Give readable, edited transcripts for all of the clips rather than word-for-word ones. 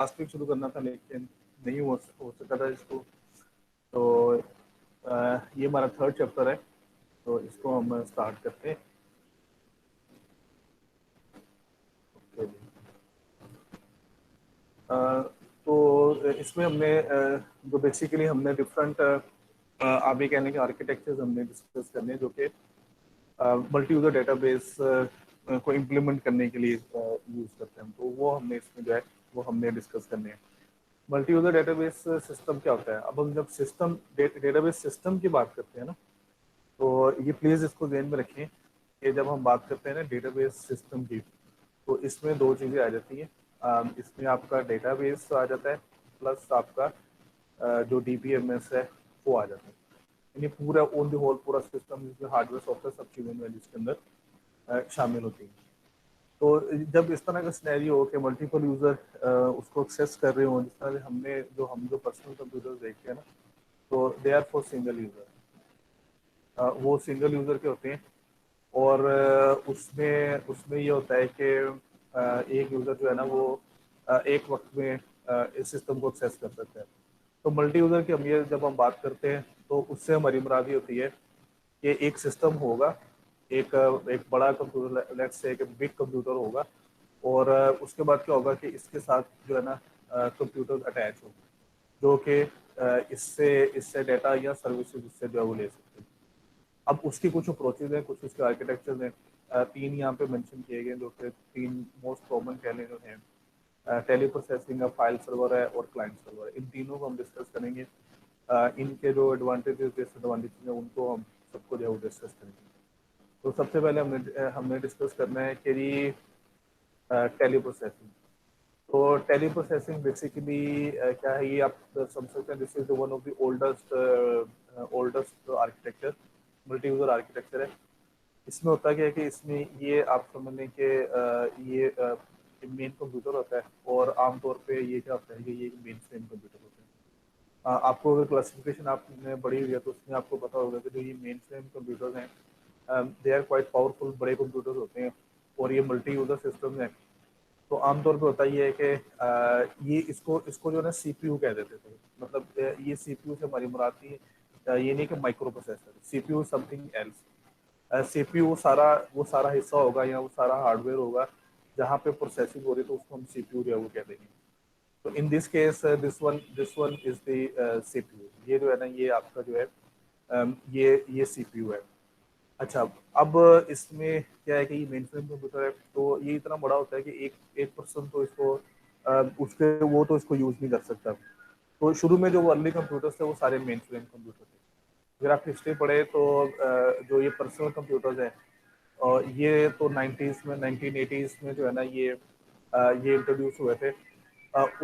Last week शुरू करना था लेकिन नहीं हो सका था इसको। तो ये हमारा थर्ड चैप्टर है, तो इसको हम स्टार्ट करते हैं। तो इसमें हमने जो बेसिकली हमने डिफरेंट आप भी कहने के आर्किटेक्चर्स हमने डिस्कस करने जो कि मल्टी यूजर डेटाबेस को इम्प्लीमेंट करने के लिए यूज करते हैं, तो वो हमने इसमें जो है वो हमने डिस्कस करने हैं। मल्टी यूजर डेटाबेस सिस्टम क्या होता है? अब हम जब सिस्टम डेटाबेस सिस्टम की बात करते हैं ना, तो ये प्लीज इसको ध्यान में रखें कि जब हम बात करते हैं ना डेटाबेस सिस्टम की, तो इसमें दो चीज़ें आ जाती हैं। इसमें आपका डेटाबेस आ जाता है, प्लस आपका जो डीबीएमएस है वो आ जाता है। यानी पूरा ऑन द होल पूरा सिस्टम जिसमें हार्डवेयर सॉफ्टवेयर सब चीज़ें जो है जिसके अंदर शामिल होती हैं। तो जब इस तरह का सिनेरियो हो कि मल्टीपल यूज़र उसको एक्सेस कर रहे हो, जिस तरह से हम जो पर्सनल कंप्यूटर देखते हैं ना, तो they are for single user. वो सिंगल यूज़र के होते हैं, और उसमें उसमें ये होता है कि एक यूज़र जो है ना वो एक वक्त में इस सिस्टम को एक्सेस कर सकता है। तो मल्टी यूज़र की अहमियत जब हम बात करते हैं तो उससे हमारी मुराद ये होती है कि एक सिस्टम होगा, एक बड़ा कंप्यूटर, लेट्स से एक बिग कंप्यूटर होगा, और उसके बाद क्या होगा कि इसके साथ जो है ना कंप्यूटर अटैच हो, जो कि इससे इससे डाटा या सर्विसेज इससे जो है वो ले सकते हैं। अब उसकी कुछ अप्रोचेज हैं, कुछ उसके आर्किटेक्चर हैं। तीन यहाँ पे मेंशन किए गए जो कि तीन मोस्ट कॉमन कह लें जो हैं, टेली प्रोसेसिंग है, फाइल सर्वर है और क्लाइंट सर्वर है। इन तीनों को हम डिस्कस करेंगे। इनके जो एडवांटेजेस डिसएडवांटेजेस हैं उनको हम सबको जो है वो डिस्कस करेंगे। तो सबसे पहले हमने हमने डिस्कस करना है कि जी टेली प्रोसेसिंग। तो टेली प्रोसेसिंग बेसिकली क्या है, ये आप समझ सकते हैं, this is one of the oldest oldest architecture, multi user architecture है। इसमें होता क्या है कि इसमें ये आप समझ लें कि ये मेन कंप्यूटर होता है, और आमतौर पे ये क्या होता है कि ये मेन फ्रेम कंप्यूटर होता है। आपको अगर क्लासिफिकेशन आपने पढ़ी हुई है तो उसमें आपको पता होगा कि जो ये मेन फ्रेम कंप्यूटर्स हैं दे आर क्वाइट पावरफुल, बड़े कंप्यूटर्स होते हैं, और ये मल्टी यूजर सिस्टम है। तो आमतौर पे होता ये है कि ये इसको इसको जो है ना सीपीयू कह देते थे। मतलब ये सीपीयू से हमारी मुराद थी, ये नहीं कि micro processor, CPU something else. CPU वो सारा हिस्सा होगा या वो सारा हार्डवेयर होगा जहाँ पे प्रोसेसिंग हो रही है, तो उसको हम सीपीयू जो है वो कह देंगे। तो इन this case this one is the CPU. ये जो है ना ये आपका जो है ये सीपीयू है। अच्छा, अब इसमें क्या है कि ये मेन फ्रेम कंप्यूटर है, तो ये इतना बड़ा होता है कि एक एक पर्सन तो इसको उसके वो तो इसको यूज नहीं कर सकता। तो शुरू में जो वो अर्ली कंप्यूटर्स थे वो सारे मेन फ्रेम कंप्यूटर थे। अगर आप हिस्ट्री पढ़े तो जो ये पर्सनल कंप्यूटर्स हैं, और ये तो 90s में 1980s में जो है ना ये इंट्रोड्यूस हुए थे।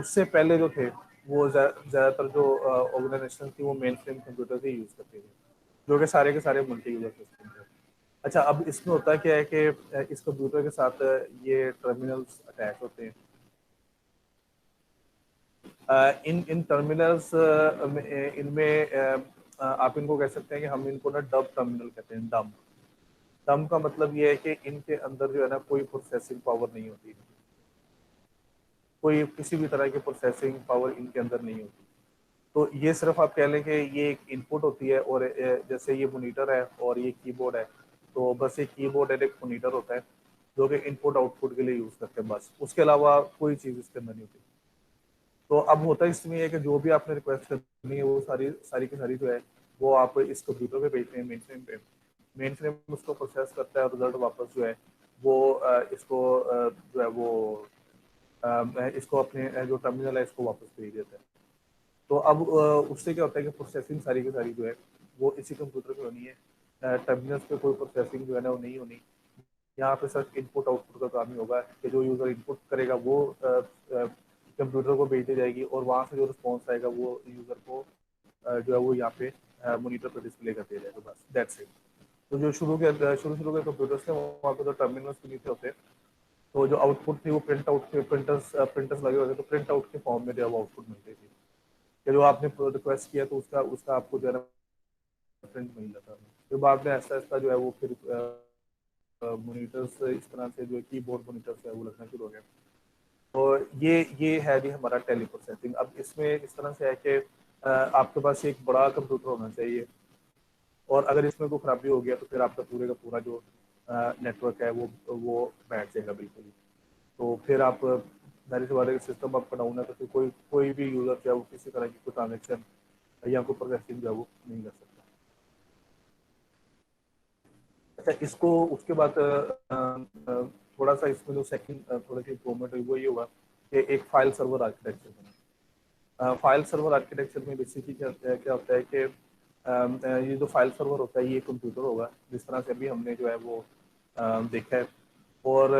उससे पहले जो थे वो ज़्यादातर जो ऑर्गेनाइजेशन थी वो मेन फ्रेम कंप्यूटर ही यूज़ करती थी, जो कि सारे के सारे मल्टी यूजर सिस्टम थे। अच्छा, अब इसमें होता क्या है कि इस कंप्यूटर के साथ ये टर्मिनल्स अटैच होते हैं। इन इन टर्मिनल्स इनमें आप इनको कह सकते हैं कि हम इनको ना डब टर्मिनल कहते हैं। डम डम का मतलब ये है कि इनके अंदर जो है ना कोई प्रोसेसिंग पावर नहीं होती, कोई किसी भी तरह की प्रोसेसिंग पावर इनके अंदर नहीं होती। तो ये सिर्फ आप कह लें कि ये एक इनपुट होती है, और जैसे ये मॉनिटर है और ये कीबोर्ड है, तो बस एक कीबोर्ड और एक मॉनिटर होता है जो कि इनपुट आउटपुट के लिए यूज करते हैं, बस उसके अलावा कोई चीज़ इसके अंदर नहीं होती। तो अब होता इसमें है कि जो भी आपने रिक्वेस्ट करनी है वो सारी सारी की सारी जो है वो आप इस कंप्यूटर पे भेजते हैं, मेन फ्रेम पे। मेन फ्रेम उसको प्रोसेस करता है और रिजल्ट वापस जो है वो इसको जो है वो इसको अपने जो टर्मिनल है इसको वापस भेज देता है। तो अब उससे क्या होता है कि प्रोसेसिंग सारी की सारी जो है वो इसी कंप्यूटर पे होनी है। टर्मिनल्स पे कोई प्रोसेसिंग जो है ना वो नहीं होनी। यहाँ पे सिर्फ इनपुट आउटपुट का काम ही होगा कि जो यूज़र इनपुट करेगा वो कंप्यूटर को भेज दी जाएगी, और वहाँ से जो रिस्पॉन्स आएगा वो यूज़र को जो है वो यहाँ पे मॉनिटर पर डिस्प्ले कर दिया जाएगा, बस दैट्स इट। तो जो शुरू के कंप्यूटर्स थे वहाँ पे तो टर्मिनल्स भी नहीं थे होते, तो जो आउटपुट थी वो प्रिंट आउट के प्रिंटर्स लगे होते, तो प्रिंट आउट के फॉर्म में जो है वो आउटपुट मिलती थी कि जो आपने रिक्वेस्ट किया तो उसका उसका आपको जो है ना प्रिंट मिल जाता है। फिर बाद में ऐसा ऐसा जो है वो फिर मॉनिटर्स इस तरह से जो कीबोर्ड मॉनिटर्स है वो लगना शुरू हो गया। ये है जी हमारा टेली प्रोसेसिंग। अब इसमें इस तरह से है कि आपके पास एक बड़ा कंप्यूटर होना चाहिए, और अगर इसमें कोई खराबी हो गया तो फिर आपका पूरे का पूरा जो नेटवर्क है वो बैठ जाएगा बिल्कुल ही। तो फिर आप जाहिर सी बात है सिस्टम आपका डाउन है तो फिर कोई कोई भी यूजर जो है वो किसी तरह की कोई ट्रांजेक्शन या कोई प्रोसेसिंग जो है वो नहीं कर सकता। अच्छा, इसको उसके बाद थोड़ा सा इसमें जो सेकंड थोड़ा सी इम्प्रूवमेंट हुई वो ये हुआ कि एक फाइल सर्वर आर्किटेक्चर बना। फाइल सर्वर आर्किटेक्चर में बेसिकली क्या क्या होता है कि ये जो फाइल सर्वर होता है ये कंप्यूटर होगा जिस तरह से अभी हमने जो है वो देखा है, और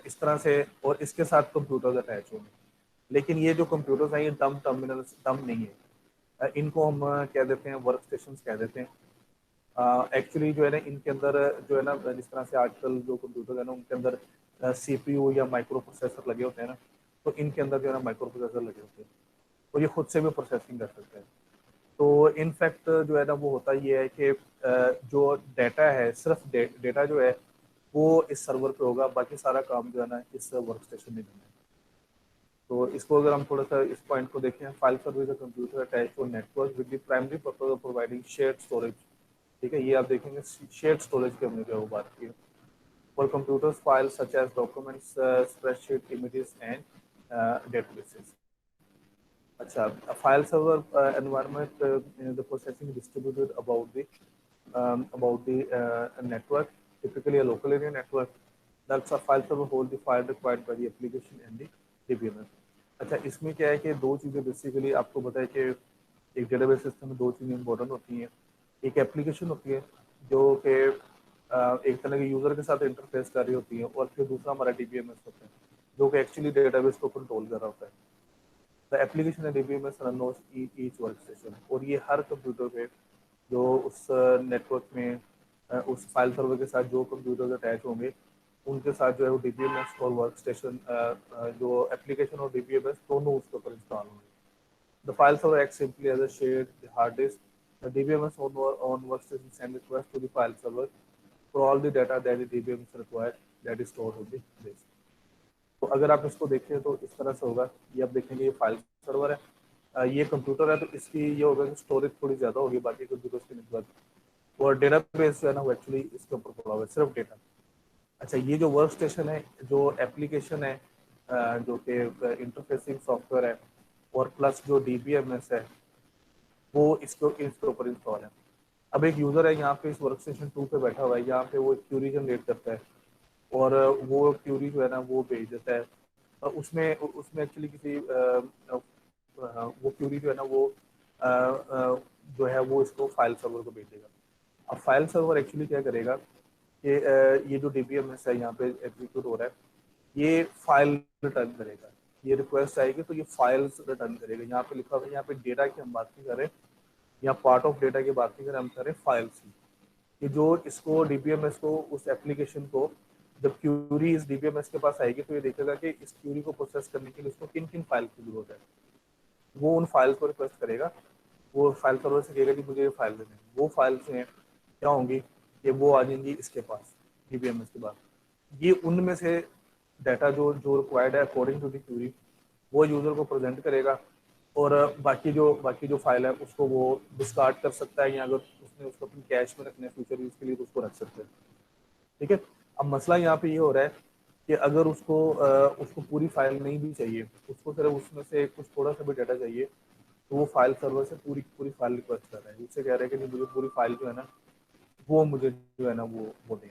इस तरह से, और इसके साथ कंप्यूटर्स अटैच होंगे। लेकिन ये जो कंप्यूटर्स हैं ये डम टर्मिनल्स डम नहीं है। इनको हम कह देते हैं वर्क स्टेशन कह देते हैं। एक्चुअली जो है ना इनके अंदर जो है ना जिस तरह से आजकल जो कंप्यूटर है ना उनके अंदर सीपीयू या माइक्रो प्रोसेसर लगे होते हैं ना, तो इनके अंदर जो है ना माइक्रो प्रोसेसर लगे होते हैं, तो ये खुद से भी प्रोसेसिंग कर सकते हैं। तो इनफैक्ट जो है ना वो होता ये है कि जो डाटा है सिर्फ डेटा जो है वो इस सर्वर पे होगा, बाकी सारा काम जो है ना इस वर्क स्टेशन में करना है। तो इसको अगर हम थोड़ा सा इस पॉइंट को देखें, file server is a computer attach to network with the primary purpose of providing shared storage. ठीक है, ये आप देखेंगे शेयर्ड स्टोरेज की हमने जो है वो बात की for computers files such as documents, spreadsheet, images and databases. अच्छा, a file server environment, the processing distributed about the network, typically a local area network. That's a file server hold the file required by the application and the DBMS. अच्छा, इसमें क्या है कि दो चीज़ें basically आपको बताया कि एक डेटाबेस सिस्टम में दो चीज़ें इंपॉर्टेंट होती हैं। एक एप्लीकेशन होती है जो कि एक तरह के यूज़र के साथ इंटरफेस कर रही होती है, और फिर दूसरा हमारा DBMS होता है जो कि एक्चुअली डेटाबेस को कंट्रोल कर रहा होता है। The application and DBMS run on each work station, और ये हर कंप्यूटर पे जो उस नेटवर्क में उस फाइल सर्वर के साथ जो कंप्यूटर अटैच होंगे उनके साथ जो है वो DBMS और वर्क स्टेशन जो एप्लीकेशन और DBMS दोनों उसके ऊपर इंस्टॉल होंगे। The file server acts simply as a shared hard disk. The DBMS on workstation send request to the file server for all the data that the DBMS required that is stored on the disk. तो अगर आप इसको देखें तो इस तरह से होगा, ये आप देखेंगे ये फाइल सर्वर है, ये कंप्यूटर है, तो इसकी ये होगा कि स्टोरेज थोड़ी ज़्यादा होगी बाकी कंप्यूटर्स के नस्बत, और डेटा बेस जो है ना वो एक्चुअली इसके ऊपर पड़ा हुआ है सिर्फ डेटा। अच्छा, ये जो वर्क स्टेशन है, जो एप्लीकेशन है, जो कि इंटरफेसिंग सॉफ्टवेयर है, और प्लस जो DBMS है वो इसके ऊपर इंस्टॉल है। अब एक यूज़र है यहाँ पे इस वर्क स्टेशन 2 पे बैठा हुआ है, यहाँ पे वो एक क्यूरी जनरेट करता है, और वो क्यूरी जो है ना वो भेज देता है। उसमें उसमें एक्चुअली किसी वो क्यूरी जो है ना वो जो है वो इसको फाइल सर्वर को भेजेगा। अब फाइल सर्वर एक्चुअली क्या करेगा कि ये जो DBMS है यहाँ पे एग्जीक्यूट हो रहा है, ये फाइल रिटर्न करेगा। ये रिक्वेस्ट आएगी तो ये फाइल्स रिटर्न करेगा। यहाँ पे लिखा हुआ है, यहाँ पे डेटा की हम बात नहीं कर रहे, या पार्ट ऑफ डेटा की बात नहीं करें, हम करें फाइल्स की। कि जो इसको DBMS को उस एप्लीकेशन को जब क्यूरी इस DBMS के पास आएगी तो ये देखेगा कि इस क्यूरी को प्रोसेस करने के लिए उसको किन किन फाइल की जरूरत है, वो उन फाइल्स को रिक्वेस्ट करेगा। वो फाइल सर्वर से कहेगा कि मुझे ये फाइल देना है, वो फाइल्स हैं क्या होंगी कि वो आ जाएंगी इसके पास DBMS के बाद। ये उनमें से डाटा जो जो रिक्वायर्ड है अकॉर्डिंग टू द क्यूरी वो यूजर को प्रेजेंट करेगा, और बाकी जो फाइल है उसको वो डिस्कार्ड कर सकता है, या अगर उसने उसको अपनी कैश में रखने फ्यूचर यूज के लिए तो उसको रख सकते हैं। ठीक है, अब मसला यहाँ पे ये हो रहा है कि अगर उसको पूरी फाइल नहीं भी चाहिए, उसको सिर्फ उसमें से कुछ थोड़ा सा भी डाटा चाहिए, तो वो फाइल सर्वर से पूरी पूरी फाइल रिक्वेस्ट कर रहा है, उससे कह रहा है कि नहीं मुझे पूरी फाइल जो है ना वो मुझे जो है ना वो दें।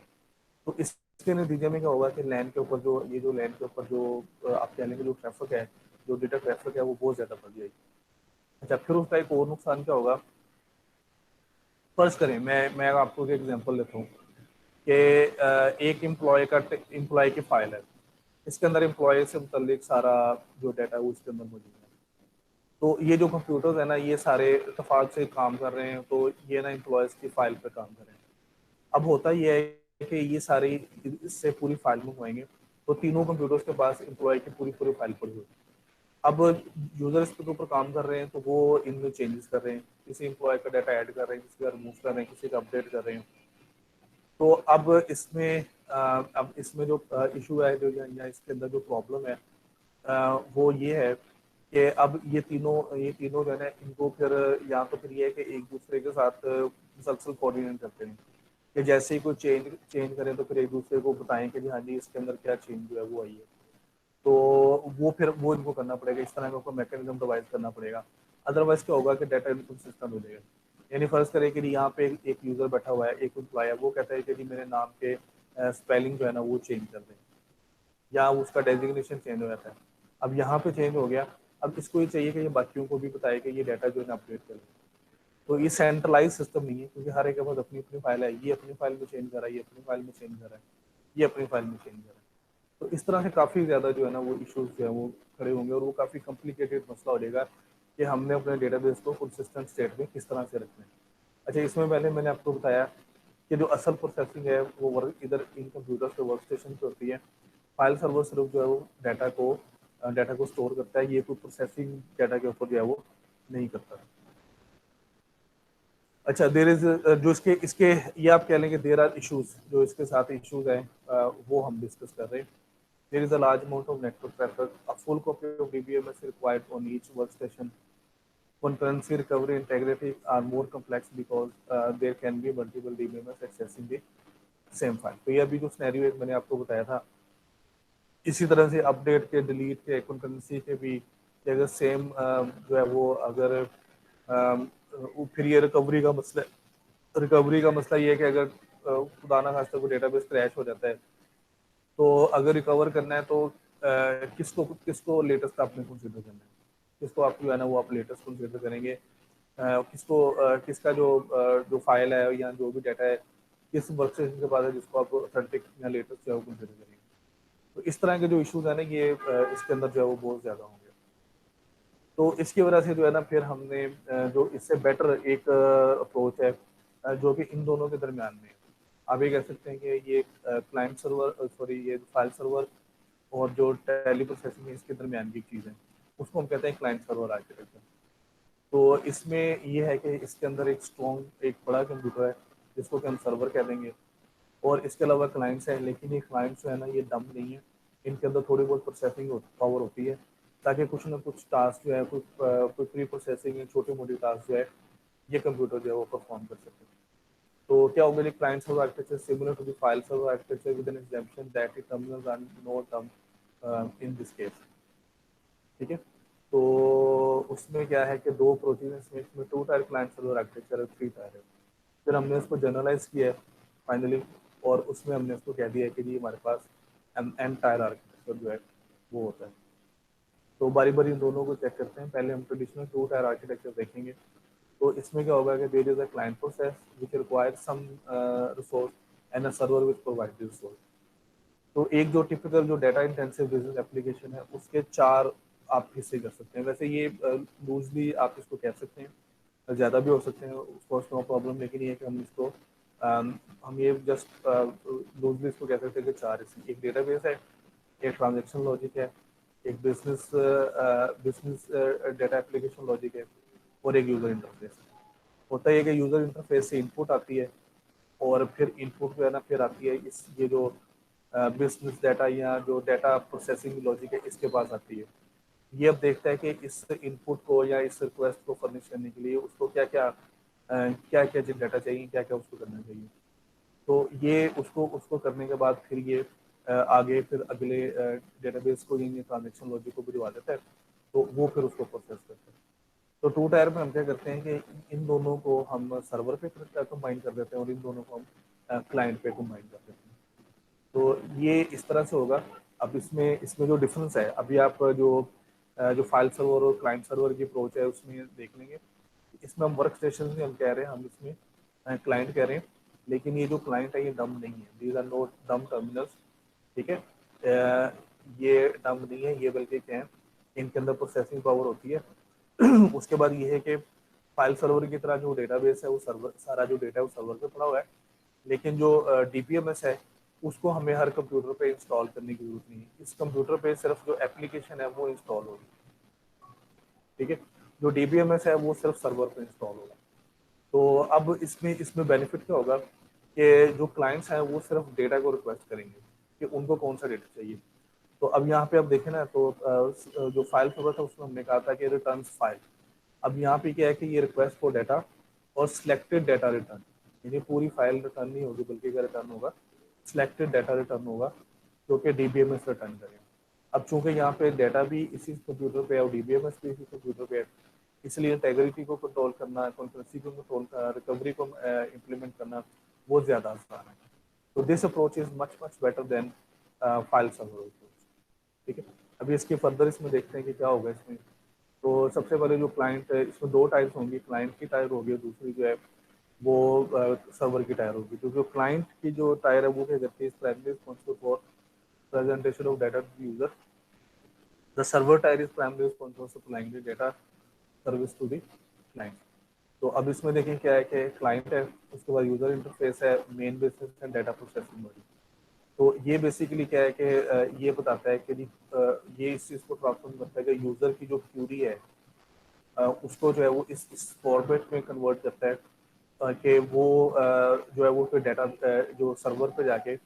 तो इसके नतीजे में क्या होगा कि लैन के ऊपर जो ये जो लैन के ऊपर जो आप कह लेंगे जो ट्रैफिक है, जो डेटा ट्रैफिक है वो बहुत ज़्यादा बढ़ जाएगी। अच्छा, फिर उसका एक और नुकसान क्या होगा, फर्ज करें मैं आपको एक एग्जांपल देता हूँ कि एक एम्प्लॉय की फाइल है, इसके अंदर एम्प्लॉय से मुतल्लिक सारा जो डाटा है वो इसके अंदर मौजूद है। तो ये जो कंप्यूटर्स है ना ये सारे इत्तेफाक से काम कर रहे हैं, तो ये ना एम्प्लॉयज़ की फाइल पर काम कर रहे हैं। अब होता ये है कि ये सारी इससे पूरी फाइल मंगवाएंगे, तो तीनों कंप्यूटर्स के पास एम्प्लॉय की पूरी पूरी फाइल पड़ी हुई। अब यूजर इसके ऊपर काम कर रहे हैं तो वो इनमें चेंजेस कर रहे हैं, किसी एम्प्लॉय का डाटा ऐड कर रहे हैं, किसी का रिमूव कर रहे हैं, किसी का अपडेट कर रहे हैं। तो अब इसमें जो इशू है जो या इसके अंदर जो प्रॉब्लम है वो ये है कि अब ये तीनों जो है ना, इनको फिर या तो फिर ये है कि एक दूसरे के साथ मुसलसल कोऑर्डिनेट करते हैं कि जैसे ही कोई चेंज चेंज करें तो फिर एक दूसरे को बताएं कि जी हाँ जी इसके अंदर क्या चेंज हुआ है वो आई है। तो वो इनको करना पड़ेगा, इस तरह का कोई मैकेनिज्म डिवाइस करना पड़ेगा। अदरवाइज क्या होगा कि डाटा इनकंसिस्टेंट हो जाएगा। यानी फर्ज करें कि यहाँ पे एक यूजर बैठा हुआ है, एक एम्प्लॉय है, वो कहता है कि जी मेरे नाम के स्पेलिंग जो है ना वो चेंज कर दें, या उसका डेजिग्नेशन चेंज हो जाता है। अब यहाँ पे चेंज हो गया, अब इसको ये चाहिए कि ये बाकियों को भी बताए कि ये डाटा जो है ना अपडेट कर लें। तो ये सेंट्रलाइज सिस्टम नहीं है, क्योंकि हर एक के पास अपनी अपनी फाइल है, ये अपनी फाइल में चेंज कर रहा है, ये अपनी फाइल में चेंज कर रहा है, ये अपनी फाइल में चेंज कर रहा है। तो इस तरह से काफ़ी ज़्यादा जो है ना वो इश्यूज जो है वो खड़े होंगे, और वो काफ़ी कॉम्प्लिकेटेड मसला हो जाएगा कि हमने अपने डेटाबेस को कंसिस्टेंट स्टेट में किस तरह से रखना है। अच्छा, इसमें पहले मैंने आपको बताया कि जो असल प्रोसेसिंग है वो वर्क इधर इन कंप्यूटर्स पे वर्क स्टेशन पे होती है। फाइल सर्वर सिर्फ जो है वो डाटा को स्टोर करता है, ये कोई प्रोसेसिंग डाटा के ऊपर जो है वो नहीं करता। अच्छा, देर इज जो इसके इसके ये आप कह लेंगे देर आर इश्यूज, जो इसके साथ इश्यूज हैं वो हम डिस्कस कर रहे हैं। There is a large amount of network traffic, a full copy of DBMS required on each work station. Concurrency recovery integrity are more complex because there can be multiple DBMS accessing the same file। तो ये अभी जो scenario एक मैंने आपको बताया था, इसी तरह से अपडेट के, डिलीट के, कंकरेंसी के भी, कि अगर सेम जो है वो अगर फिर ये रिकवरी का मसला ये है कि अगर खुदा ना खास्ता कोई डेटाबेस क्रैश हो जाता है, तो अगर रिकवर करना है तो किसको किसको लेटेस्ट आपने कंसिडर करना है, किसको आप जो है ना वो आप लेटेस्ट कंसिडर करेंगे, किसका जो फाइल है या जो भी डाटा है किस वर्क स्टेशन के पास है जिसको आप ऑथेंटिक या लेटेस्ट जो है वो कंसिडर करेंगे। तो इस तरह के जो इश्यूज है ना ये इसके अंदर जो है वो बहुत ज़्यादा होंगे। तो इसकी वजह से जो है ना फिर हमने जो इससे बेटर एक अप्रोच है जो कि इन दोनों के दरमियान में है। आप ये कह सकते हैं कि ये क्लाइंट सर्वर, सॉरी, ये फाइल सर्वर और जो टेली प्रोसेसिंग है इसके दरमियान की चीज़ है, उसको हम कहते हैं क्लाइंट सर्वर आर्किटेक्चर। तो इसमें ये है कि इसके अंदर एक स्ट्रॉन्ग एक बड़ा कंप्यूटर है जिसको कि हम सर्वर कह देंगे, और इसके अलावा क्लाइंट्स हैं, लेकिन ये क्लाइंट्स जो है ना ये डम नहीं है, इनके अंदर थोड़ी बहुत प्रोसेसिंग पावर होती है, ताकि कुछ ना कुछ टास्क जो है कोई प्री प्रोसेसिंग है, छोटे मोटे टास्क जो है ये कंप्यूटर जो है वो परफॉर्म कर सकते हैं। तो क्या होगा, client server architecture similar to the file server architecture with an example that it terminals are not in this case. ठीक है, तो उसमें क्या है कि दो अप्रोचेज हैं इसमें two tier client server architecture है, थ्री टायर है। फिर हमने उसको जनरलाइज किया है फाइनली, और उसमें हमने उसको कह दिया है कि जी हमारे पास एन टायर आर्किटेक्चर जो है वो होता है। तो बारी बारी इन दोनों को चेक करते हैं। पहले हम ट्रेडिशनल टू टायर आर्किटेक्चर देखेंगे। तो इसमें क्या होगा कि there is a client process which require some resource and a server which provide the resource. तो एक जो टिपिकल जो डाटा इंटेंसिव बिजनेस एप्लीकेशन है उसके चार आप हिस्से कर सकते हैं। वैसे ये लूजली आप इसको कह सकते हैं, ज़्यादा भी हो सकते हैं, उसको नो प्रॉब्लम, लेकिन ये कि हम इसको हम ये जस्ट लूजली इसको कह सकते हैं कि चार हिस्से, एक डेटाबेस है, एक ट्रांजेक्शन लॉजिक है, एक बिजनेस डाटा एप्लीकेशन लॉजिक है, और एक यूज़र इंटरफेस। होता है कि यूज़र इंटरफेस से इनपुट आती है, और फिर इनपुट जो है ना फिर आती है इस ये जो बिजनेस डाटा या जो डाटा प्रोसेसिंग लॉजिक है इसके पास आती है। ये अब देखता है कि इस इनपुट को या इस रिक्वेस्ट को फर्निश करने के लिए उसको क्या क्या डाटा चाहिए, क्या क्या उसको करना चाहिए। तो ये उसको उसको करने के बाद फिर ये आगे फिर अगले डेटाबेस को या ट्रांजेक्शन लॉजिक को भिजवा देता है, तो वो फिर उसको प्रोसेस करता है। तो टू टायर में हम क्या करते हैं कि इन दोनों को हम सर्वर पे कंबाइन कर देते हैं और इन दोनों को हम क्लाइंट पे कंबाइन कर देते हैं। तो ये इस तरह से होगा। अब इसमें इसमें जो डिफरेंस है, अभी आप जो फाइल सर्वर और क्लाइंट सर्वर की अप्रोच है उसमें देख लेंगे। इसमें हम वर्क स्टेशन से हम कह रहे हैं, हम इसमें क्लाइंट कह रहे हैं, लेकिन ये जो क्लाइंट है ये डम नहीं है, these are not dumb terminals. ठीक है, ये डम नहीं है, ये बल्कि क्या है, इनके अंदर प्रोसेसिंग पावर होती है। उसके बाद ये है कि फाइल सर्वर की तरह जो डेटाबेस है वो सर्वर, सारा जो डेटा है वो सर्वर पे पड़ा हुआ है, लेकिन जो डीपीएमएस है उसको हमें हर कंप्यूटर पे इंस्टॉल करने की जरूरत नहीं है। इस कंप्यूटर पे सिर्फ जो एप्लीकेशन है वो इंस्टॉल होगी। ठीक है, जो डीबीएमएस है वो सिर्फ सर्वर पे इंस्टॉल होगा। तो अब इसमें इसमें बेनिफिट क्या होगा कि जो क्लाइंट्स हैं वो सिर्फ डेटा को रिक्वेस्ट करेंगे कि उनको कौन सा डेटा चाहिए। तो अब यहाँ पे अब देखें ना, तो जो फाइल सर्वर था उसमें हमने कहा था कि रिटर्न फाइल। अब यहाँ पे क्या है कि ये रिक्वेस्ट फॉर डाटा और सिलेक्टेड डाटा रिटर्न, यानी पूरी फाइल रिटर्न नहीं होगी बल्कि क्या रिटर्न होगा, सिलेक्टेड डाटा रिटर्न होगा जो कि डीबीएमएस रिटर्न करेगा। अब चूंकि यहाँ पे डाटा भी इसी कंप्यूटर पे है और डीबीएमएस भी इसी कंप्यूटर पे है, इसलिए इंटेग्रिटी को कंट्रोल करना, कॉन्करेंसी को कंट्रोल करना, रिकवरी को इम्प्लीमेंट करना वो ज़्यादा आसान है। तो this approach is much much better than file server approach. ठीक है, अभी इसके फर्दर इसमें देखते हैं कि क्या होगा इसमें। तो सबसे पहले जो क्लाइंट है, इसमें दो टाइप्स होंगी, क्लाइंट की टायर होगी, दूसरी जो है वो सर्वर की टायर होगी। तो जो क्लाइंट की जो टायर है वो क्या करती है, is primary responsible for presentation of data to user. The server tier is primary responsible for supplying the data service to the client. तो अब इसमें देखें क्या है कि क्लाइंट है, उसके बाद यूजर इंटरफेस है, main basis and data processing body. तो ये बेसिकली क्या है कि ये बताता है कि ये इस चीज़ को ट्रांसफर करता है कि यूज़र की जो क्यूरी है उसको जो है वो इस फॉर्मेट में कन्वर्ट करता है कि वो जो है वो फिर डाटा जो सर्वर पे जाके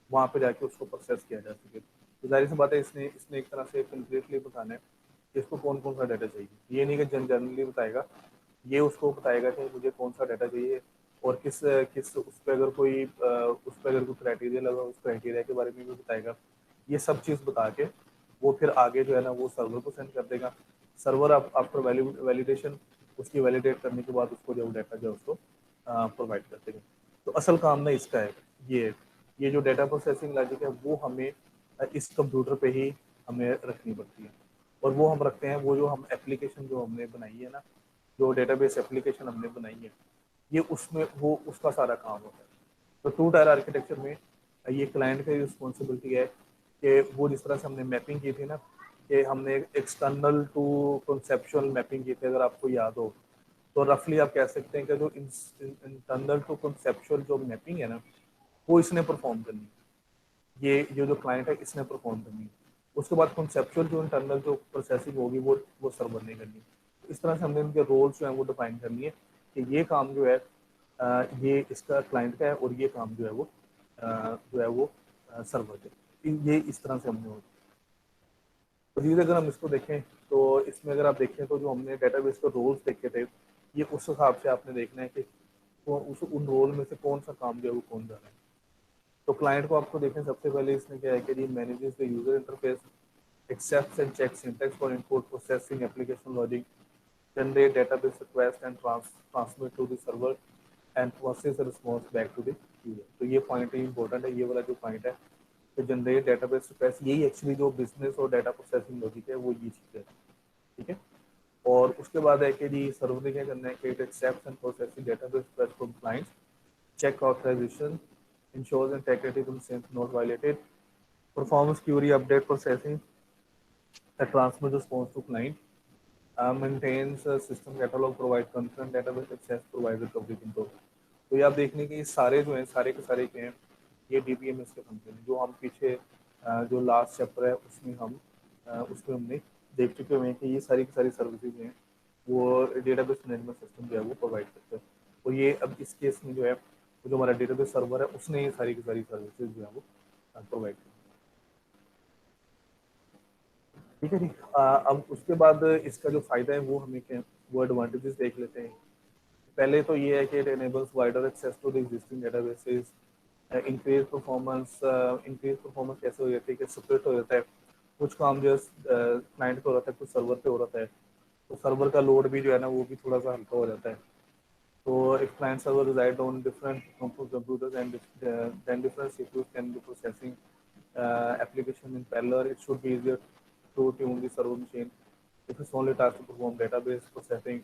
वहाँ पे जाके उसको प्रोसेस किया जा सके। तो जाहिर सी बात है, इसने इसने एक तरह से कंप्लीटली बताना है कि इसको कौन कौन सा डाटा चाहिए। ये नहीं कि जनरली बताएगा, ये उसको बताएगा कि मुझे कौन सा डाटा चाहिए और किस किस उस पर अगर कोई क्राइटेरिया लगा उस क्राइटेरिया के बारे में भी बताएगा। ये सब चीज़ बता के वो फिर आगे जो है ना वो सर्वर को सेंड कर देगा। सर्वर आफ्टर वैलिडेशन, उसकी वैलिडेट करने के बाद उसको जो डाटा जो है उसको प्रोवाइड कर देगा। तो असल काम ना इसका है, ये जो डाटा प्रोसेसिंग लॉजिक है वो हमें इस कंप्यूटर पे ही हमें रखनी पड़ती है। और वो हम रखते हैं, वो जो हम एप्लीकेशन जो हमने बनाई है ना, जो डेटाबेस एप्लीकेशन हमने बनाई है, ये उसमें वो उसका सारा काम होता है। तो टू टायर आर्किटेक्चर में ये क्लाइंट की रिस्पॉन्सिबिलिटी है कि वो जिस तरह से हमने मैपिंग की थी ना, कि हमने एक्सटर्नल टू कॉन्सेप्चुअल मैपिंग की थी, अगर आपको याद हो तो रफली आप कह सकते हैं कि जो इंटरनल टू कॉन्सेप्चुअल जो मैपिंग है ना वो इसने परफॉर्म करनी है, ये जो क्लाइंट है इसने परफॉर्म करनी है। उसके बाद कॉन्सेप्चुअल जो इंटरनल जो प्रोसेसिंग होगी वो सर्वर ने करनी है। इस तरह से हमने इनके रोल्स जो है वो डिफाइन करनी है कि ये काम जो है ये इसका क्लाइंट का है और ये काम जो है वो सर्वर का। ये इस तरह से हमने होती है। तो धीरे अगर हम इसको देखें तो इसमें अगर आप देखें तो जो हमने डेटाबेस के रोल्स देखे थे, ये उस हिसाब से आपने देखना है कि उस उन रोल में से कौन सा काम जो है वो कौन जा रहा है। तो क्लाइंट को आपको देखें, सबसे पहले इसने क्या है कि manages the user interface, accepts and checks syntax for input processing, application logic, generate database request and transmit to the server and process a response back to the user। तो ये पॉइंट ही इंपॉर्टेंट है, ये वाला जो point है कि generate database request, यही actually जो बिजनेस और डाटा प्रोसेसिंग लॉजिक है वो ये चीज़ है। ठीक है, और उसके बाद है कि जी सर्वर ने क्या करना है कि it accepts and processing database request from clients, check authorization, ensures integrity consent not violated, performs query update processing, the transmit response to client, maintains a system catalog, provide concurrent database access, provide recovery control। तो ये आप देखने के सारे जो हैं सारे के सारे के हैं ये डीबीएमएस के फंक्शन हैं, जो हम पीछे जो लास्ट चैप्टर है उसमें हमने देख चुके हुए हैं कि ये सारी की सारी सर्विसेज हैं वो डेटाबेस मैनेजमेंट सिस्टम जो है वो प्रोवाइड करते हैं। तो ये अब इस केस में जो है वो जो हमारा डेटाबेस सर्वर है उसने ये सारी की सारी सर्विसेज जो है वो प्रोवाइड की। ठीक है जी। अब उसके बाद इसका जो फायदा है वो हमें क्या, वो एडवांटेजेस देख लेते हैं। पहले तो ये है कि it enables wider access to the existing databases, increase performance कैसे हो जाती है कि सेपरेट हो जाता है, कुछ काम जो क्लाइंट पे हो रहा है कुछ सर्वर पे हो रहा है, तो सर्वर का लोड भी जो है ना वो भी थोड़ा सा हल्का हो जाता है। तो if client server reside on different computers and then different CPUs can be processing application in parallel, it should be easier to tune the server machine. If it's only task to perform database processing,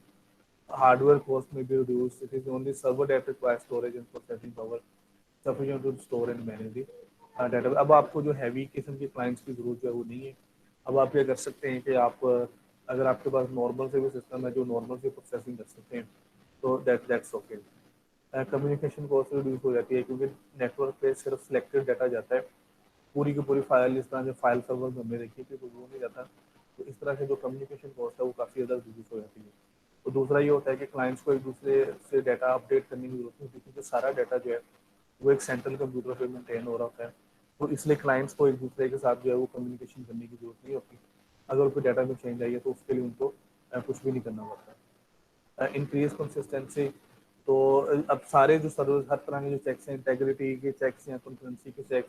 hardware cost may be reduced. It is only server that requires storage and processing power sufficient to store and manage the data। अब आपको जो heavy किस्म के clients की जरूरत जो है वो नहीं है। अब आप ये कर सकते हैं कि आप अगर आपके पास नॉर्मल से भी सिस्टम है जो नॉर्मल से प्रोसेसिंग कर सकते हैं तो that's okay. Communication cost reduce हो जाती है क्योंकि नेटवर्क पे सिर्फ सिलेक्टेड डाटा जाता है, पूरी की पूरी फाइल इस तरह से फाइल सर्वर में हमने देखी थी तो वो नहीं जाता। तो इस तरह से जो कम्युनिकेशन कॉस्ट है वो काफ़ी ज़्यादा रिड्यूस हो जाती है। तो दूसरा ये होता है कि क्लाइंट्स को एक दूसरे से डाटा अपडेट करने की जरूरत नहीं होती क्योंकि सारा डाटा जो है वो एक सेंट्रल कंप्यूटर पे मेंटेन हो रहा होता है। तो इसलिए क्लाइंट्स को एक दूसरे के साथ जो है वो कम्युनिकेशन करने की जरूरत नहीं होती। अगर कोई डाटा में चेंज आई है तो उसके लिए उनको कुछ भी नहीं करना पड़ता है। इंक्रीज कंसिस्टेंसी, तो अब सारे जो सर्वर हर तरह के जो चेक्स हैं, इंटेग्रिटी के चेक्स या कंकरेंसी के चेक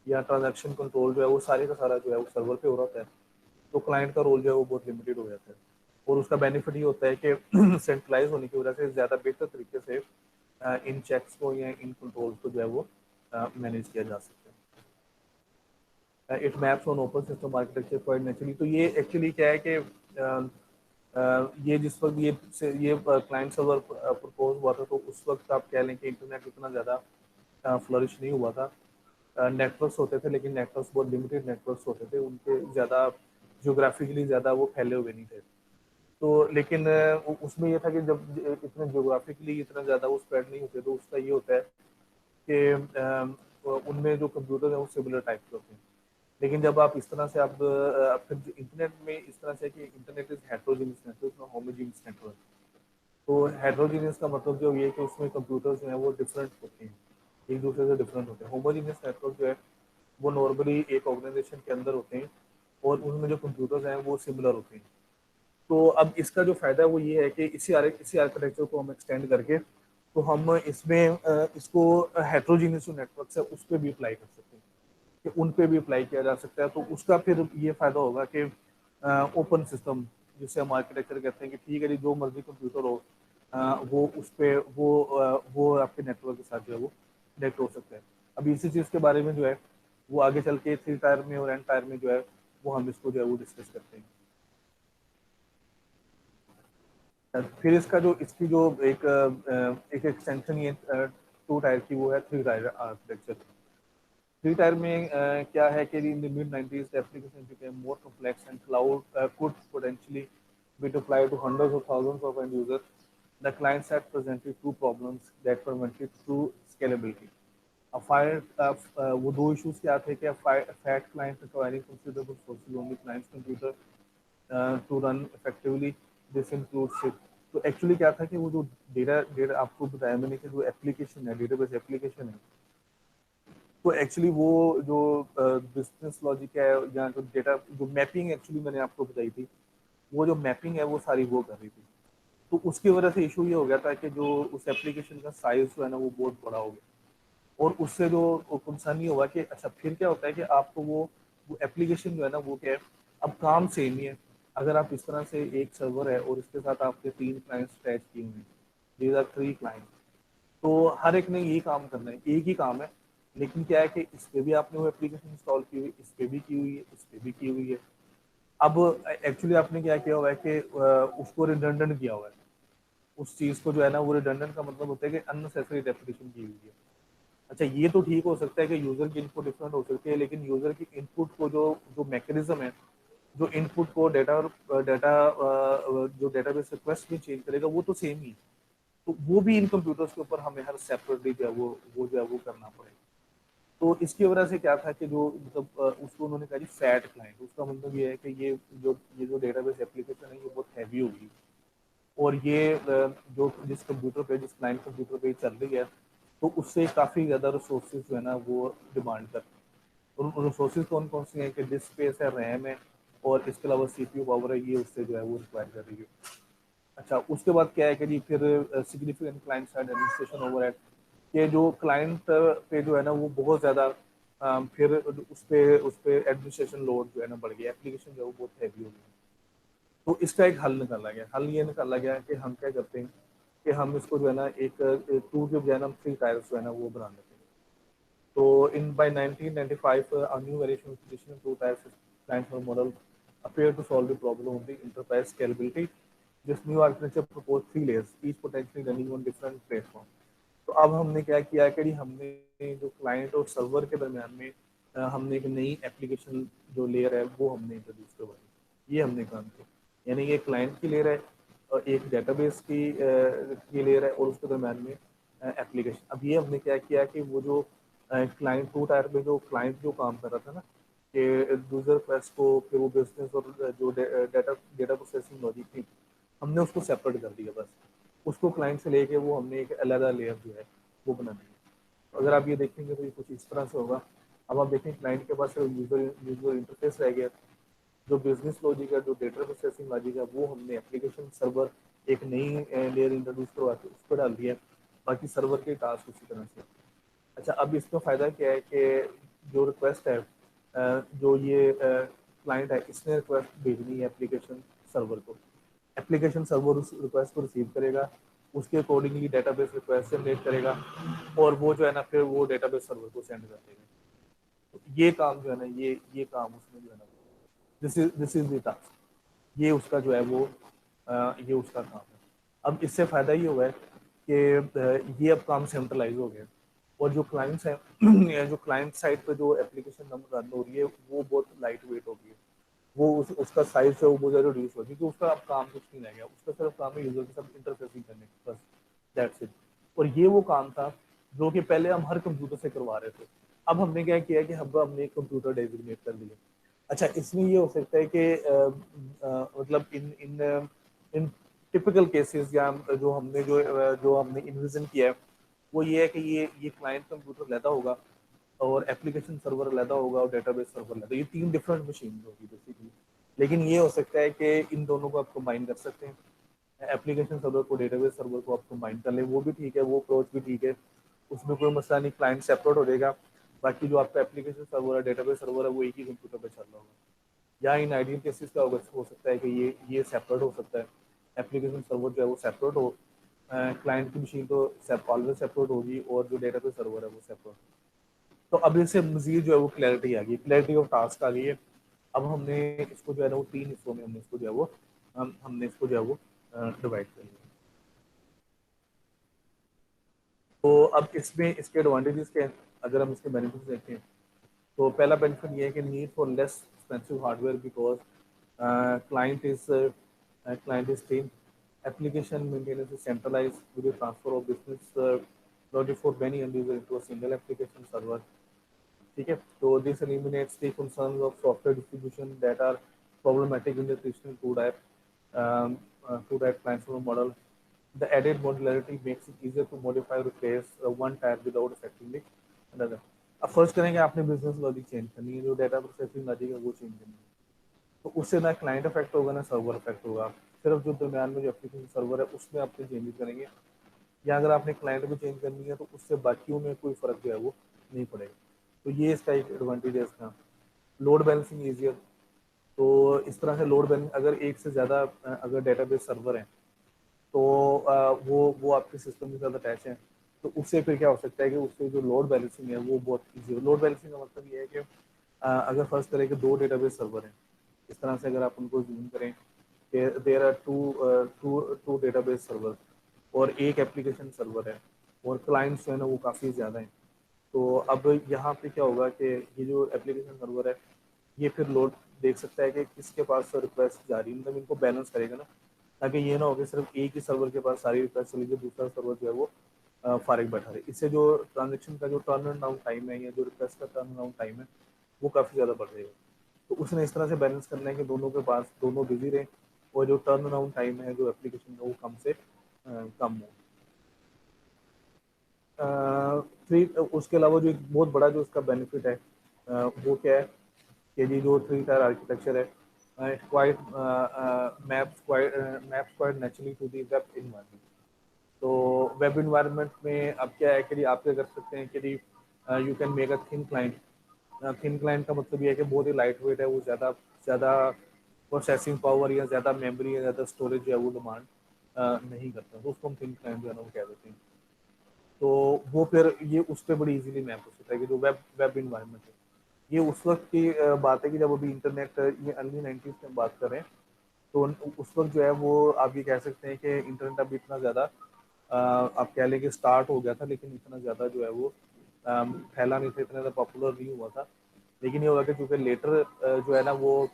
या ट्रांजैक्शन कंट्रोल जो है वो सारे का सारा जो है वो सर्वर पे हो रहा होता है। तो क्लाइंट का रोल जो है वो बहुत लिमिटेड हो जाता है। और उसका बेनिफिट ये होता है कि सेंट्रलाइज होने की वजह से ज़्यादा बेहतर तरीके से इन चेक्स को या इन कंट्रोल्स को जो है वो मैनेज किया जा सकता है। It maps on open system architecture quite naturally. तो ये एक्चुअली क्या है कि ये जिस वक्त ये क्लाइंट सर्वर प्रपोज हुआ था, तो उस वक्त आप कह लें कि इंटरनेट इतना ज़्यादा फ्लरिश नहीं हुआ था। नेटवर्क्स होते थे लेकिन नेटवर्क्स बहुत लिमिटेड नेटवर्क्स होते थे, उनके ज़्यादा जियोग्राफिकली ज़्यादा वो फैले हुए नहीं थे। तो लेकिन उसमें ये था कि जब इतने जियोग्राफिकली इतना ज़्यादा वो स्प्रेड नहीं होते, तो उसका ये होता है कि उनमें जो कंप्यूटर है वो सिमिलर टाइप के होते हैं। लेकिन जब आप इस तरह से आप फिर इंटरनेट में इस तरह से कि internet is heterogeneous network, not homogeneous network. तो हेट्रोजीनियस का मतलब जो ये है कि उसमें कंप्यूटर जो है वो डिफरेंट होते हैं, एक दूसरे से डिफरेंट होते हैं। होमोजीनियस नेटवर्क जो है वो नॉर्मली एक ऑर्गेनाइजेशन के अंदर होते हैं और उनमें जो कंप्यूटर्स हैं वो सिमिलर होते हैं। तो अब इसका जो फायदा है वो ये है कि इसी आर्किटेक्चर को हम एक्सटेंड करके तो हम इसमें इसको हेट्रोजीनियस जो नेटवर्क है उस पर भी अप्लाई कर सकते हैं, कि उन पे भी अप्लाई किया जा सकता है। तो उसका फिर ये फायदा होगा कि ओपन सिस्टम, जिससे हम आर्किटेक्चर कहते हैं कि ठीक है जी, जो मर्जी कंप्यूटर हो वो उस पे वो आपके नेटवर्क के साथ जो है वो कनेक्ट हो सकता है। अब इसी चीज़ के बारे में जो है वो आगे चल के 3 टायर में और N टायर में जो है वो हम इसको जो है वो डिस्कस करते हैं। फिर इसकी जो एक एक्सटेंशन ये 2 टायर की वो है 3 टायर आर्किटेक्चर। 3 टायर में क्या है कि in the mid 90s the application became more complex and cloud could potentially be deployed to hundreds of thousands of end users. The client side presented two problems that prevented true scalability. वो दो issues क्या थे कि fat client requiring considerable sources only clients computer to run effectively, this includes it. तो actually क्या था कि वो जो डेटा डेटा आपको बताया मैंने कि जो एप्लीकेशन है, डेटाबेस एप्लीकेशन है, तो एक्चुअली वो जो बिजनेस लॉजिक है या जो डेटा जो मैपिंग एक्चुअली मैंने आपको बताई थी, वो जो मैपिंग है वो सारी वो कर रही थी। तो उसकी वजह से इशू ये हो गया था कि जो उस एप्लीकेशन का साइज जो है ना वो बहुत बड़ा हो गया। और उससे जो कंसर्न ये हुआ कि अच्छा फिर क्या होता है कि आपको वो एप्लीकेशन जो है ना वो क्या है, अब काम सेम ही है। अगर आप इस तरह से एक सर्वर है और इसके साथ आपके 3 क्लाइंट्स अटैच किए हुए हैं, दीज आर 3 क्लाइंट, तो हर एक ने ये काम करना है, एक ही काम है। लेकिन क्या है कि इस पे भी आपने वो एप्लीकेशन इंस्टॉल की हुई, इस पे भी की हुई है, इस पे भी की हुई है। अब एक्चुअली आपने क्या किया हुआ है कि उसको रिडंडेंट किया हुआ है। उस चीज को जो है ना वो रिडंडेंट का मतलब होता है कि अननेसेसरी रेपिटेशन की हुई है। अच्छा ये तो ठीक हो सकता है कि यूजर की इनपुट डिफरेंट हो सकती है, लेकिन यूजर की इनपुट को जो जो मैकेनिज्म है, जो इनपुट को डेटा डेटा जो डेटाबेस रिक्वेस्ट में चेंज करेगा वो तो सेम ही है। तो वो भी इन कंप्यूटर्स के ऊपर हमें हर सेपरेटली जो है वो जो है वो करना पड़ेगा। तो इसकी वजह से क्या था कि जो मतलब उसको उन्होंने कहा जी फैट क्लाइंट, उसका मतलब ये है कि ये जो डेटाबेस एप्लीकेशन है ये बहुत हैवी होगी। और ये जो जिस कंप्यूटर पे जिस क्लाइंट कंप्यूटर पे चल रही है, तो उससे काफ़ी ज़्यादा रिसोर्सेज जो है ना वो डिमांड करते हैं। और रिसोर्सेज कौन कौन से हैं कि डिस्क स्पेस है, रैम है, और इसके अलावा सीपीयू पावर है, ये उससे जो है वो रिक्वायर कर रही है। अच्छा उसके बाद क्या है कि जी फिर significant client side administration overhead, कि जो क्लाइंट पे जो है ना वो बहुत ज़्यादा फिर उस पे एडमिनिस्ट्रेशन लोड जो है ना बढ़ गया, एप्लीकेशन जो है वो बहुत हैवी हो गई। तो इसका एक हल निकाला गया, हल ये निकाला गया कि हम क्या करते हैं कि हम इसको जो है ना एक टू के बजाय हम 3 टायर्स जो है ना वो बना लेते हैं। तो in by 1995 a new variation of traditional two tier transfer model appeared to solve the problem of the enterprise scalability. This new architecture proposed 3 layers, each potentially running on different platforms. तो अब हमने क्या किया कि हमने जो client और server के दरमियान में हमने एक नई एप्लीकेशन जो लेयर है वो हमने इंट्रोड्यूस करवाई। ये हमने काम किया, यानी ये क्लाइंट की लेयर है और एक डेटाबेस की लेयर है और उसके दरमियान में एप्लीकेशन। अब ये हमने क्या किया कि वो जो क्लाइंट 2 टायर में जो क्लाइंट जो काम कर रहा था ना कि यूजर रिक्वेस्ट को फिर वो बिजनेस और जो डेटा डेटा प्रोसेसिंग लॉजिक थी, हमने उसको सेपरेट कर दिया। बस उसको क्लाइंट से लेके वो हमने एक अलग लेयर जो है वो बना दी। तो अगर आप ये देखेंगे तो ये कुछ इस तरह से होगा अब आप देखें क्लाइंट के पास सिर्फ यूजर इंटरफेस रह गया, जो बिजनेस लॉजिक है, जो डेटा प्रोसेसिंग लॉजिक है, वो हमने एप्लीकेशन सर्वर एक नई लेयर इंट्रोड्यूस करवा के उस पर डाल दिया, बाकी सर्वर के टास्क उसी तरह से। अच्छा, अब इसका फ़ायदा क्या है कि जो रिक्वेस्ट है, जो ये क्लाइंट है, इसने रिक्वेस्ट भेजनी है एप्लीकेशन सर्वर को, एप्लीकेशन सर्वर उस रिक्वेस्ट को रिसीव करेगा, उसके अकॉर्डिंगली डेटाबेस रिक्वेस्ट जनरेट करेगा, और वो जो है ना फिर वो डेटाबेस सर्वर को सेंड कर देगा। तो ये काम जो है ना, ये काम उसमें जो है ना, दिस इज द टास्क, ये उसका जो है वो ये उसका काम है। अब इससे फ़ायदा ये हुआ है कि ये अब काम सेंट्रलाइज हो गया, और जो क्लाइंट्स हैं जो क्लाइंट साइड पे जो एप्लीकेशन रन हो रही है वो बहुत लाइट वेट हो गई है, वो उसका साइज है वो बहुत ज़्यादा रिड्यूस हो, क्योंकि उसका अब काम कुछ नहीं रह गया, उसका सिर्फ काम है यूजर के साथ इंटरफेसिंग करने का, बस दैट्स इट। और ये वो काम था जो कि पहले हम हर कंप्यूटर से करवा रहे थे। अब हमने क्या किया कि अब हमने एक कंप्यूटर डेजिग्नेट कर दिया। अच्छा, इसमें ये हो सकता है कि मतलब इन इन इन टिपिकल केसेस, या जो हमने इन्विजन किया है वो ये है कि ये क्लाइंट कंप्यूटर लेता होगा, और एप्लीकेशन सर्वर लेता होगा, और डेटाबेस सर्वर लेता, ये तीन डिफरेंट मशीन होगी बेसिकली। लेकिन ये हो सकता है कि इन दोनों को आप कंबाइन कर सकते हैं, एप्लीकेशन सर्वर को डेटाबेस सर्वर को आप कंबाइन कर लें, वो भी ठीक है, वो अप्रोच भी ठीक है, उसमें कोई मसला नहीं, क्लाइंट सेपरेट हो जाएगा, बाकी जो आपका एप्लीकेशन सर्वर है, डेटाबेस सर्वर है, वो एक ही कंप्यूटर पे चल रहा होगा। या इन आइडियल केसेस का हो सकता है कि ये सेपरेट हो सकता है, एप्लीकेशन सर्वर जो है वो सेपरेट हो, क्लाइंट की मशीन तो ऑलवेज सेपरेट होगी, और जो डेटाबेस सर्वर है वो सेपरेट। तो अब इससे मजीद जो है वो क्लैरिटी आ गई, क्लैरिटी ऑफ टास्क आ गई है। अब हमने इसको जो है ना वो तीन हिस्सों में हमने इसको जो है वो हमने इसको जो है वो डिवाइड कर लिया। तो अब इसमें इसके एडवांटेजेस क्या हैं, अगर हम इसके बेनिफिट्स देखें, तो पहला बेनिफिट ये है कि need for less expensive hardware, because client is client is thin, application maintenance is centralized with the transfer of business logic for many end user into a single application server। ठीक है, तो this eliminates the concerns of software distribution that are problematic in the traditional two type transfer model। The added modularity makes it easier to modify or replace one type without affecting the another। अब first करेंगे, आपने business logic change करनी है, जो data processing logic है वो change करनी है, तो उससे ना क्लाइंट इफेक्ट होगा ना सर्वर इफेक्ट होगा, सिर्फ जो दरमियान में जो एप्लीकेशन सर्वर है उसमें आपने चेंजेस करेंगे, या अगर आपने क्लाइंट भी चेंज करनी है तो उससे बाकियों में कोई फर्क जो है वो नहीं पड़ेगा। तो ये इसका एक एडवांटेज है इसका। लोड बैलेंसिंग ईजियर, तो इस तरह से लोड बैलेंस, अगर एक से ज़्यादा अगर डेटाबेस सर्वर है, तो वो आपके सिस्टम के साथ अटैच है, तो उससे फिर क्या हो सकता है कि उससे जो लोड बैलेंसिंग है वो बहुत ईजी हो। लोड बैलेंसिंग का मतलब ये है कि अगर फर्स्ट करें कि दो डेटाबेस सर्वर हैं, इस तरह से अगर आप उनको जूम करें कि there are two two database server, और एक एप्लीकेशन सर्वर है, और क्लाइंट्स जो है ना वो काफ़ी ज़्यादा हैं, तो अब यहाँ पे क्या होगा कि ये जो एप्लीकेशन सर्वर है ये फिर लोड देख सकता है कि किसके पास रिक्वेस्ट जा रही है, मतलब इनको बैलेंस करेगा ना, ताकि ये ना हो कि सिर्फ एक ही सर्वर के पास सारी रिक्वेस्ट चली जाए, दूसरा सर्वर जो है वो फारिग बैठा रहे। इससे जो ट्रांजेक्शन का जो टर्न डाउन टाइम है, या जो रिक्वेस्ट का टर्न डाउन टाइम है, वो काफ़ी ज़्यादा बढ़ जाएगा। तो उसने इस तरह से बैलेंस करना है कि दोनों के पास दोनों बिजी रहें, और जो टर्न अराउंड टाइम है जो एप्लीकेशन का वो कम से कम हो। थ्री, उसके अलावा जो एक बहुत बड़ा जो उसका बेनिफिट है वो क्या है कि ये जो थ्री टायर आर्किटेक्चर है, quite maps quite naturally to the web environment. तो वेब इन्वायरमेंट में अब क्या है कि आप क्या कर सकते हैं कि you can make a thin client. Thin client का मतलब ये है कि बहुत ही लाइट वेट है, वो ज़्यादा ज़्यादा प्रोसेसिंग पावर या ज़्यादा मेमोरी या ज़्यादा स्टोरेज जो है वो डिमांड नहीं करता, तो उसको हम थिन क्लाइंट जो है ना वो कह देते हैं। तो वो फिर ये उस पर बड़ी इजीली मैप हो सकता है कि जो वेब वेब इन्वायरमेंट है, ये उस वक्त की बात है कि जब अभी इंटरनेट, ये अर्ली 90s में बात कर रहे हैं, तो उस वक्त जो है वो आप ये कह सकते हैं कि इंटरनेट अभी इतना ज़्यादा आप कह लें कि स्टार्ट हो गया था, लेकिन इतना ज़्यादा जो है वो फैला नहीं था, इतना ज़्यादा पॉपुलर नहीं हुआ था। लेकिन ये हुआ कि चूँकि लेटर जो है ना वो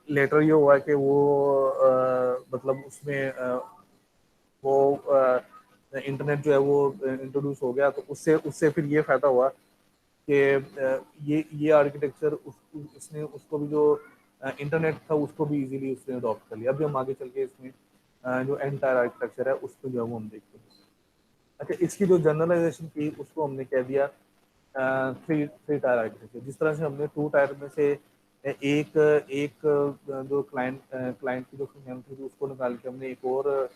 लेटर ये हुआ कि वो मतलब उसमें वो इंटरनेट जो है वो इंट्रोड्यूस हो गया, तो उससे उससे फिर ये फ़ायदा हुआ कि ये आर्किटेक्चर उसने उसको भी जो इंटरनेट था उसको भी इजीली उसने अडॉप्ट कर लिया। अभी हम आगे चल के इसमें जो एंटायर आर्किटेक्चर है उस पर जो है वो हम देखते हैं। अच्छा, इसकी जो जनरलाइजेशन की उसको हमने कह दिया थ्री थ्री टायर आर्किटेक्चर। जिस तरह से हमने टू टायर में से एक एक जो क्लाइंट की जो फंक्शनैलिटी थी उसको निकाल के हमने एक और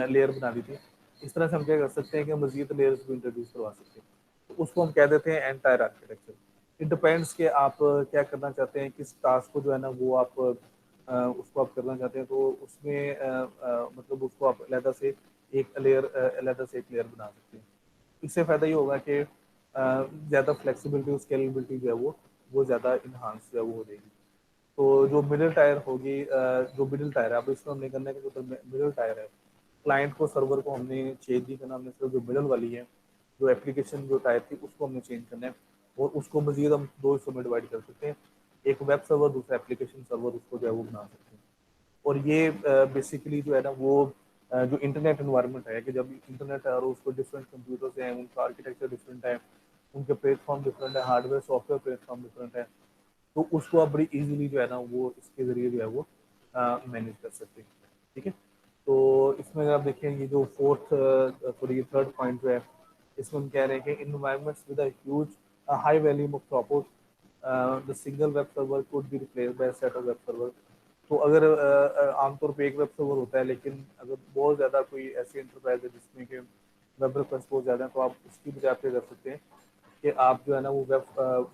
लेयर बना दी थी, इस तरह से हम क्या कर सकते हैं कि मजीद लेयर्स भी इंट्रोड्यूस करवा सकते हैं। तो उसको हम कह देते हैं एंटायर आर्किटेक्चर। इट डिपेंड्स कि आप क्या करना चाहते हैं, किस टास्क को जो है ना वो आप उसको आप करना चाहते हैं, तो उसमें मतलब उसको आप अलहदा से एक लेयर बना सकते हैं। इससे फ़ायदा ये होगा कि ज़्यादा फ्लेक्सिबिलिटी और स्केलेबिलिटी जो है वो ज़्यादा इन्हांस जो है वो हो जाएगी। तो जो मिडिल टायर होगी, जो मिडिल टायर है, अब इसमें हमने करना है कि जो मिडिल टायर है, क्लाइंट को सर्वर को हमने चेंज नहीं करना, हमने सिर्फ जो मिडल वाली है, जो एप्लीकेशन जो टायर थी उसको हमने चेंज करना है। और उसको मजीद हम दो हिस्सों में डिवाइड कर सकते हैं, एक वेब सर्वर, दूसरा एप्लीकेशन सर्वर, उसको जो है वो बना सकते हैं। और ये बेसिकली जो है ना वो जो इंटरनेट एनवायरनमेंट है, कि जब इंटरनेट है और उसको डिफरेंट कंप्यूटर्स हैं, उनका आर्किटेक्चर डिफरेंट है, उनके प्लेटफॉर्म डिफरेंट है, हार्डवेयर सॉफ्टवेयर प्लेटफॉर्म डिफरेंट है, तो उसको आप बड़ी इजीली जो है ना वो इसके ज़रिए जो है वो मैनेज कर सकते हैं। ठीक है। तो इसमें आप देखें, ये जो फोर्थ सॉरी थर्ड पॉइंट जो है, इसमें हम कह रहे हैं कि environments with a huge high volume of ट्रॉपोस, the single web server could be replaced by set of web server. तो अगर आमतौर पे एक वेब सर्वर होता है, लेकिन अगर बहुत ज़्यादा कोई ऐसी इंटरप्राइज है जिसमें कि वेब रिक्वेस्ट बहुत ज़्यादा है, तो आप उसकी बजाय आप क्या कर सकते हैं कि आप जो है ना वो वेब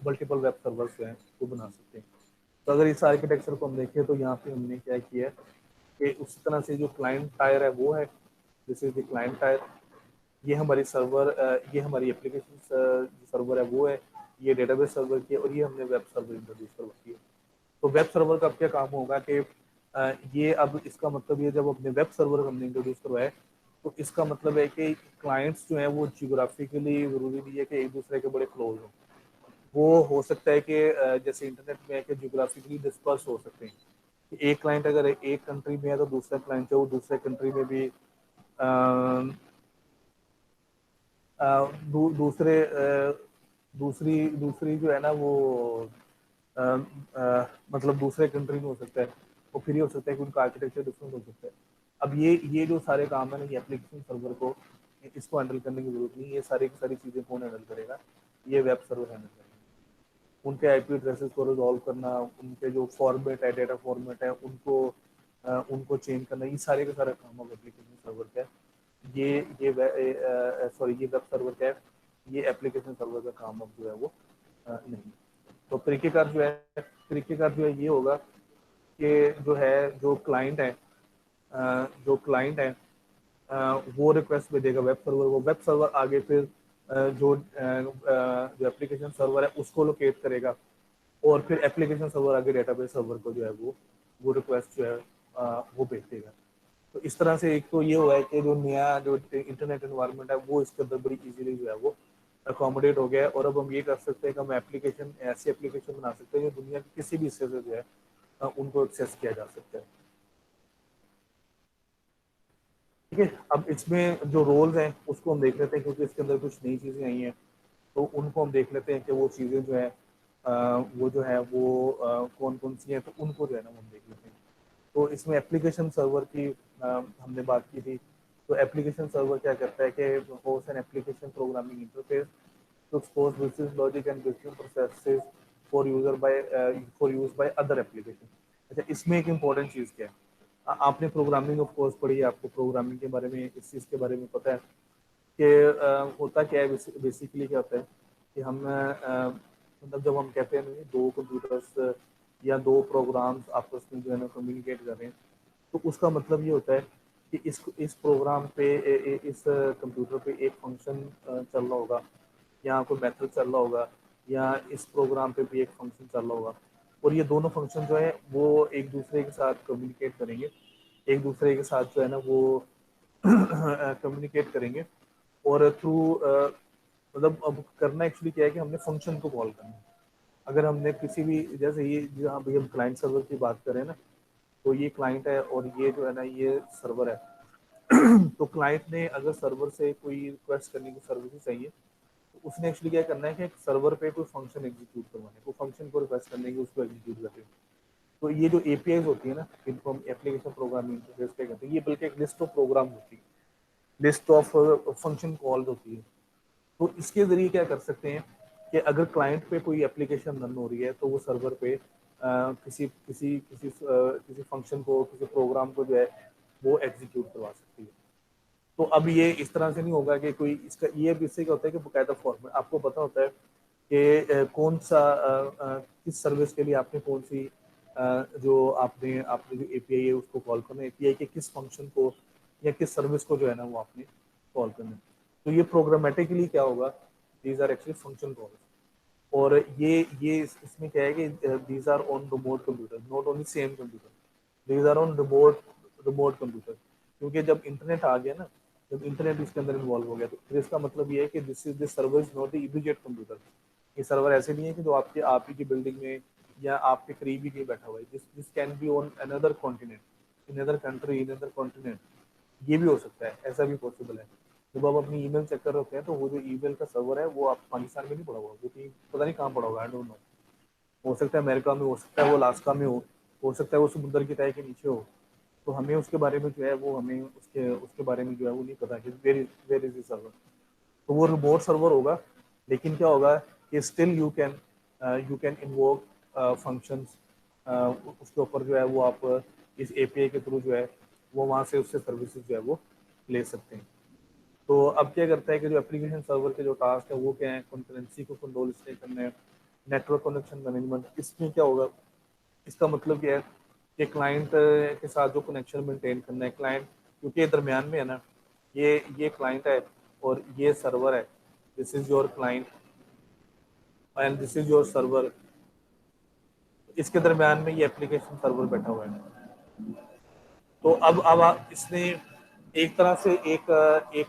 मल्टीपल वेब सर्वर्स जो हैं वो बना सकते हैं। तो अगर इस आर्किटेक्चर को हम देखें तो यहाँ पे हमने क्या किया है कि उस तरह से जो क्लाइंट टायर है वो है, this is the client tyre. ये हमारी सर्वर, ये हमारी एप्लीकेशन सर्वर है वो है, ये डेटाबेस सर्वर की है, और ये हमने वेब सर्वर इंट्रोड्यूस करवाई है। तो वेब सर्वर का अब क्या काम होगा कि ये अब इसका मतलब ये, जब अपने वेब सर्वर हमने इंट्रोड्यूस करवाया, तो इसका मतलब है कि क्लाइंट्स जो हैं वो जियोग्राफिकली ज़रूरी नहीं है कि एक दूसरे के बड़े क्लोज हों। वो हो सकता है कि जैसे इंटरनेट में है कि जियोग्राफिकली डिस्पर्स हो सकते हैं, कि एक क्लाइंट अगर एक कंट्री में है तो दूसरा क्लाइंट जो वो दूसरे कंट्री में भी दूसरे दूसरी दूसरी जो है ना वो मतलब दूसरे कंट्री में हो सकता है। वो फिर ये हो सकता है कि उनका आर्किटेक्चर डिफरेंट हो सकता है। अब ये जो सारे काम है ना, ये एप्लीकेशन सर्वर को इसको हैंडल करने की जरूरत नहीं, ये सारी की सारी चीज़ें कौन हैंडल करेगा, ये वेब सर्वर हैंडल करेगा। उनके आईपी एड्रेसेस को रिजॉल्व करना, उनके जो फॉर्मेट है, डेटा फॉर्मेट है, उनको चेंज करना, ये सारे का सारा काम अब एप्लीकेशन सर्वर का है। ये वेब सर्वर का है, ये एप्लीकेशन सर्वर का काम अब जो है वो नहीं। तो तरीकेकार जो है ये होगा कि जो है जो क्लाइंट है वो रिक्वेस्ट भेजेगा वेब सर्वर, वो वेब सर्वर आगे फिर जो एप्लीकेशन सर्वर है उसको लोकेट करेगा, और फिर एप्लीकेशन सर्वर आगे डेटाबेस सर्वर को जो है वो रिक्वेस्ट जो है वो भेज देगा। तो इस तरह से एक तो ये हुआ है कि जो नया जो इंटरनेट एनवायरनमेंट है वो इसके अंदर बड़ी इजीली जो है वो अकोमोडेट हो गया है। और अब हम ये कर सकते हैं कि हम ऐसी एप्लीकेशन बना सकते हैं जो दुनिया के किसी भी हिस्से से जो है उनको एक्सेस किया जा सकता है। ठीक है। अब इसमें जो रोल्स हैं उसको हम देख लेते हैं, क्योंकि इसके अंदर कुछ नई चीज़ें आई हैं, तो उनको हम देख लेते हैं कि वो चीज़ें जो है वो जो है वो कौन कौन सी हैं, तो उनको जो है ना हम देख लेते हैं। तो इसमें एप्लीकेशन सर्वर की हमने बात की थी। तो एप्लीकेशन सर्वर क्या करता है कि host an application programming interface to expose business logic and business processes for user by for use by other application। अच्छा, इसमें एक इम्पोर्टेंट चीज़ क्या है, आपने प्रोग्रामिंग ऑफ कोर्स पढ़ी है, आपको प्रोग्रामिंग के बारे में इस चीज़ के बारे में पता है कि होता क्या है, बेसिकली क्या होता है कि हम मतलब जब हम कहते हैं ना दो कंप्यूटर्स या दो प्रोग्राम्स आपस में जो है ना कम्युनिकेट कर रहे हैं, तो उसका मतलब ये होता है कि इस प्रोग्राम पे इस कंप्यूटर पे एक फंक्शन चल रहा होगा, या कोई मेथड चल रहा होगा, या इस प्रोग्राम पे भी एक फंक्शन चल रहा होगा, और ये दोनों फंक्शन जो है वो एक दूसरे के साथ कम्युनिकेट करेंगे, एक दूसरे के साथ जो है ना वो कम्युनिकेट करेंगे। और थ्रू मतलब अब करना एक्चुअली क्या है कि हमने फंक्शन को कॉल करना है। अगर हमने किसी भी, जैसे ये जहाँ भी हम क्लाइंट सर्वर की बात करें ना, तो ये क्लाइंट है और ये जो है ना ये सर्वर है। तो क्लाइंट ने अगर सर्वर से कोई रिक्वेस्ट करने की सर्विस चाहिए, तो उसने एक्चुअली क्या करना है कि एक सर्वर पे कोई फंक्शन एग्जीक्यूट करवाना है, कोई फंक्शन को रिक्वेस्ट करने की उसको एग्जीक्यूट करते हैं। तो ये जो एपीआई होती है ना, इनको हम एप्लीकेशन प्रोग्रामिंग इंटरफेस पे कहते हैं, ये बल्कि एक लिस्ट ऑफ प्रोग्राम होती है, लिस्ट ऑफ फंक्शन कॉल्स होती है। तो इसके जरिए क्या कर सकते हैं कि अगर क्लाइंट पे कोई एप्लीकेशन रन हो रही है तो वो सर्वर पे किसी फंक्शन को, किसी प्रोग्राम को जो है वो एग्जीक्यूट करवा सकती है। तो अब ये इस तरह से नहीं होगा कि कोई इसका, ये इससे क्या होता है कि बकायदा फॉर्मेट आपको पता होता है कि कौन सा किस सर्विस के लिए आपने कौन सी जो आपने आपने जो एपीआई है उसको कॉल करना है, एपीआई के किस फंक्शन को या किस सर्विस को जो है ना वो आपने कॉल करना है। तो ये प्रोग्रामेटिकली क्या होगा, these are actually function calls. और ये इसमें क्या है कि these are on remote computer, not only same computer, these are on remote computer. क्योंकि जब इंटरनेट आ गया ना, जब इंटरनेट इसके अंदर इन्वॉल्व हो गया, तो फिर इसका मतलब ये है कि this server is not the immediate computer. ये सर्वर ऐसे नहीं है कि जो आपके आप ही की बिल्डिंग में या आपके करीब ही नहीं बैठा हुआ है। This can be on another continent, in other country, in other continent. ये भी हो सकता है, ऐसा भी पॉसिबल है। जब आप अपनी ईमेल चेक कर रहे हैं तो वो जो ईमेल का सर्वर है वो आप पाकिस्तान में नहीं पड़ा हुआ, वो कहीं पता नहीं कहाँ पड़ा होगा, आई डोंट नो। हो सकता है अमेरिका में, हो सकता है वो अलास्का में हो सकता है वो समुद्र की तह के नीचे हो। तो हमें उसके बारे में जो है वो हमें उसके उसके बारे में जो है वो नहीं पता कि वेर इज सर्वर। तो वो रिमोट सर्वर होगा, लेकिन क्या होगा कि still you can invoke functions उसके ऊपर जो है वो आप इस एपीआई के थ्रू जो है वो वहाँ से उससे सर्विसेज जो है वो ले सकते हैं। तो अब क्या करता है कि जो एप्लीकेशन सर्वर के जो टास्क है वो क्या है, कंकरेंसी को कंट्रोल इसलिए करना है, नेटवर्क कनेक्शन मैनेजमेंट। इसमें क्या होगा, इसका मतलब क्या है कि क्लाइंट के साथ जो कनेक्शन मेंटेन करना है, क्लाइंट क्योंकि दरमियान में है ना, ये क्लाइंट है और ये सर्वर है। This is your client and this is your server. इसके दरमियान में ये एप्लीकेशन सर्वर बैठा हुआ है। तो अब इसने एक तरह से एक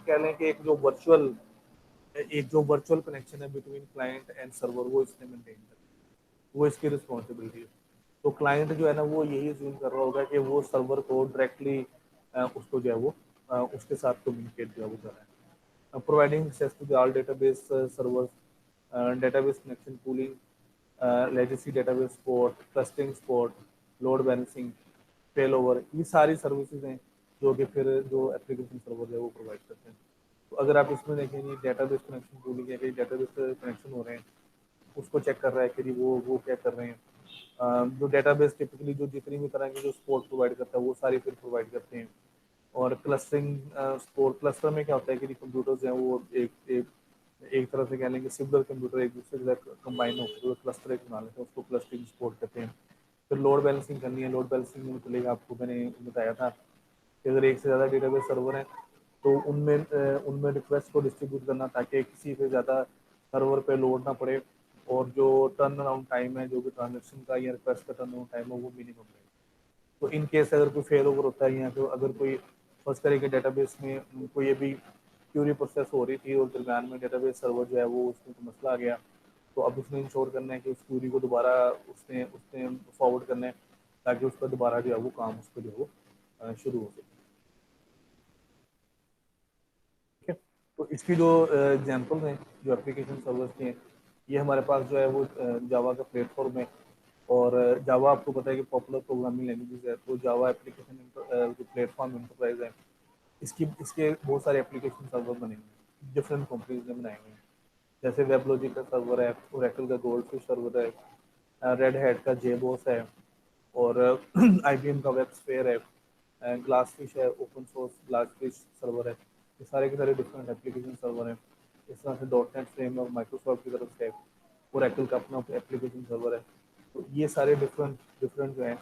कह लें कि एक जो वर्चुअल कनेक्शन है बिटवीन क्लाइंट एंड सर्वर वो इसने मेंटेन कर, वो इसकी रिस्पॉन्सिबिलिटी है। तो क्लाइंट जो है ना वो यही अज्यूम कर रहा होगा कि वो सर्वर को डायरेक्टली उसको जो है वो उसके साथ कम्युनिकेट जो है वो कर रहा है, providing access to the all database servers, database connection pooling, legacy database support, clustering support, load balancing, fail over. ये सारी सर्विसेज हैं जो कि फिर जो एप्लीकेशन सर्वर है वो प्रोवाइड करते हैं। तो अगर आप इसमें देखेंगे डेटाबेस कनेक्शन पूलिंग है कि डेटाबेस कनेक्शन हो रहे हैं, उसको चेक कर रहा है कि वो क्या कर रहे हैं। जो डेटाबेस टिपिकली जो जितनी भी तरह की जो सपोर्ट प्रोवाइड करता है वो सारी फिर प्रोवाइड करते हैं। और क्लस्टरिंग सपोर्ट, क्लस्टर में क्या होता है कि कंप्यूटर्स हैं वो एक तरह से कह लेंगे सिमिलर कंप्यूटर एक दूसरे के साथ कंबाइन होकर जो क्लस्टर एक बना लेते हैं उसको क्लस्टरिंग सपोर्ट करते हैं। फिर लोड बैलेंसिंग करनी है, लोड बैलेंसिंग में चलेगा, आपको मैंने बताया था कि अगर एक से ज़्यादा डेटाबेस सर्वर है तो उनमें रिक्वेस्ट को डिस्ट्रीब्यूट करना ताकि किसी से ज़्यादा सर्वर पे लोड ना पड़े और जो टर्न अराउंड टाइम है, जो भी ट्रांजेक्शन का या रिक्वेस्ट का टर्न अराउंड टाइम है वो मिनिमम रहे। तो इन केस अगर कोई फेल ओवर होता है या तो अगर कोई फर्स्ट तरह के डेटाबेस में कोई ये भी क्यूरी प्रोसेस हो रही थी और दरम्यान में डेटाबेस सर्वर जो है वो उसमें तो मसला आ गया, तो अब उसने इंश्योर करना है कि उस क्यूरी को दोबारा उसने उसने फॉरवर्ड करना है ताकि उसका दोबारा जो है वो काम उस पर जो है वो शुरू हो सके। ठीक है, तो इसकी जो एग्जाम्पल हैं जो एप्लीकेशन सर्वर्स के हैं, ये हमारे पास जो है वो जावा का प्लेटफॉर्म है। और जावा आपको पता है कि पॉपुलर प्रोग्रामिंग लैंग्वेज है, तो जावा एप्लीकेशन जो प्लेटफॉर्म इंटरप्राइज है, इसके बहुत सारे एप्लीकेशन सर्वर बने हुए हैं, डिफरेंट कंपनीज ने बनाए हुए हैं। जैसे वेबलॉजिक का सर्वर है, ओरेकल का गोल्डफिश सर्वर है, रेड हैट का जेबोस है, और आईबीएम का वेबस्फेयर है, ग्लासफिश है, ओपन सोर्स ग्लासफिश सर्वर है। ये सारे के सारे डिफरेंट एप्लीकेशन सर्वर हैं। इस तरह से डॉट नेट फ्रेमवर्क माइक्रोसॉफ्ट की तरफ से, ओरेकल का अपना एप्लीकेशन सर्वर है। तो ये सारे डिफरेंट डिफरेंट जो है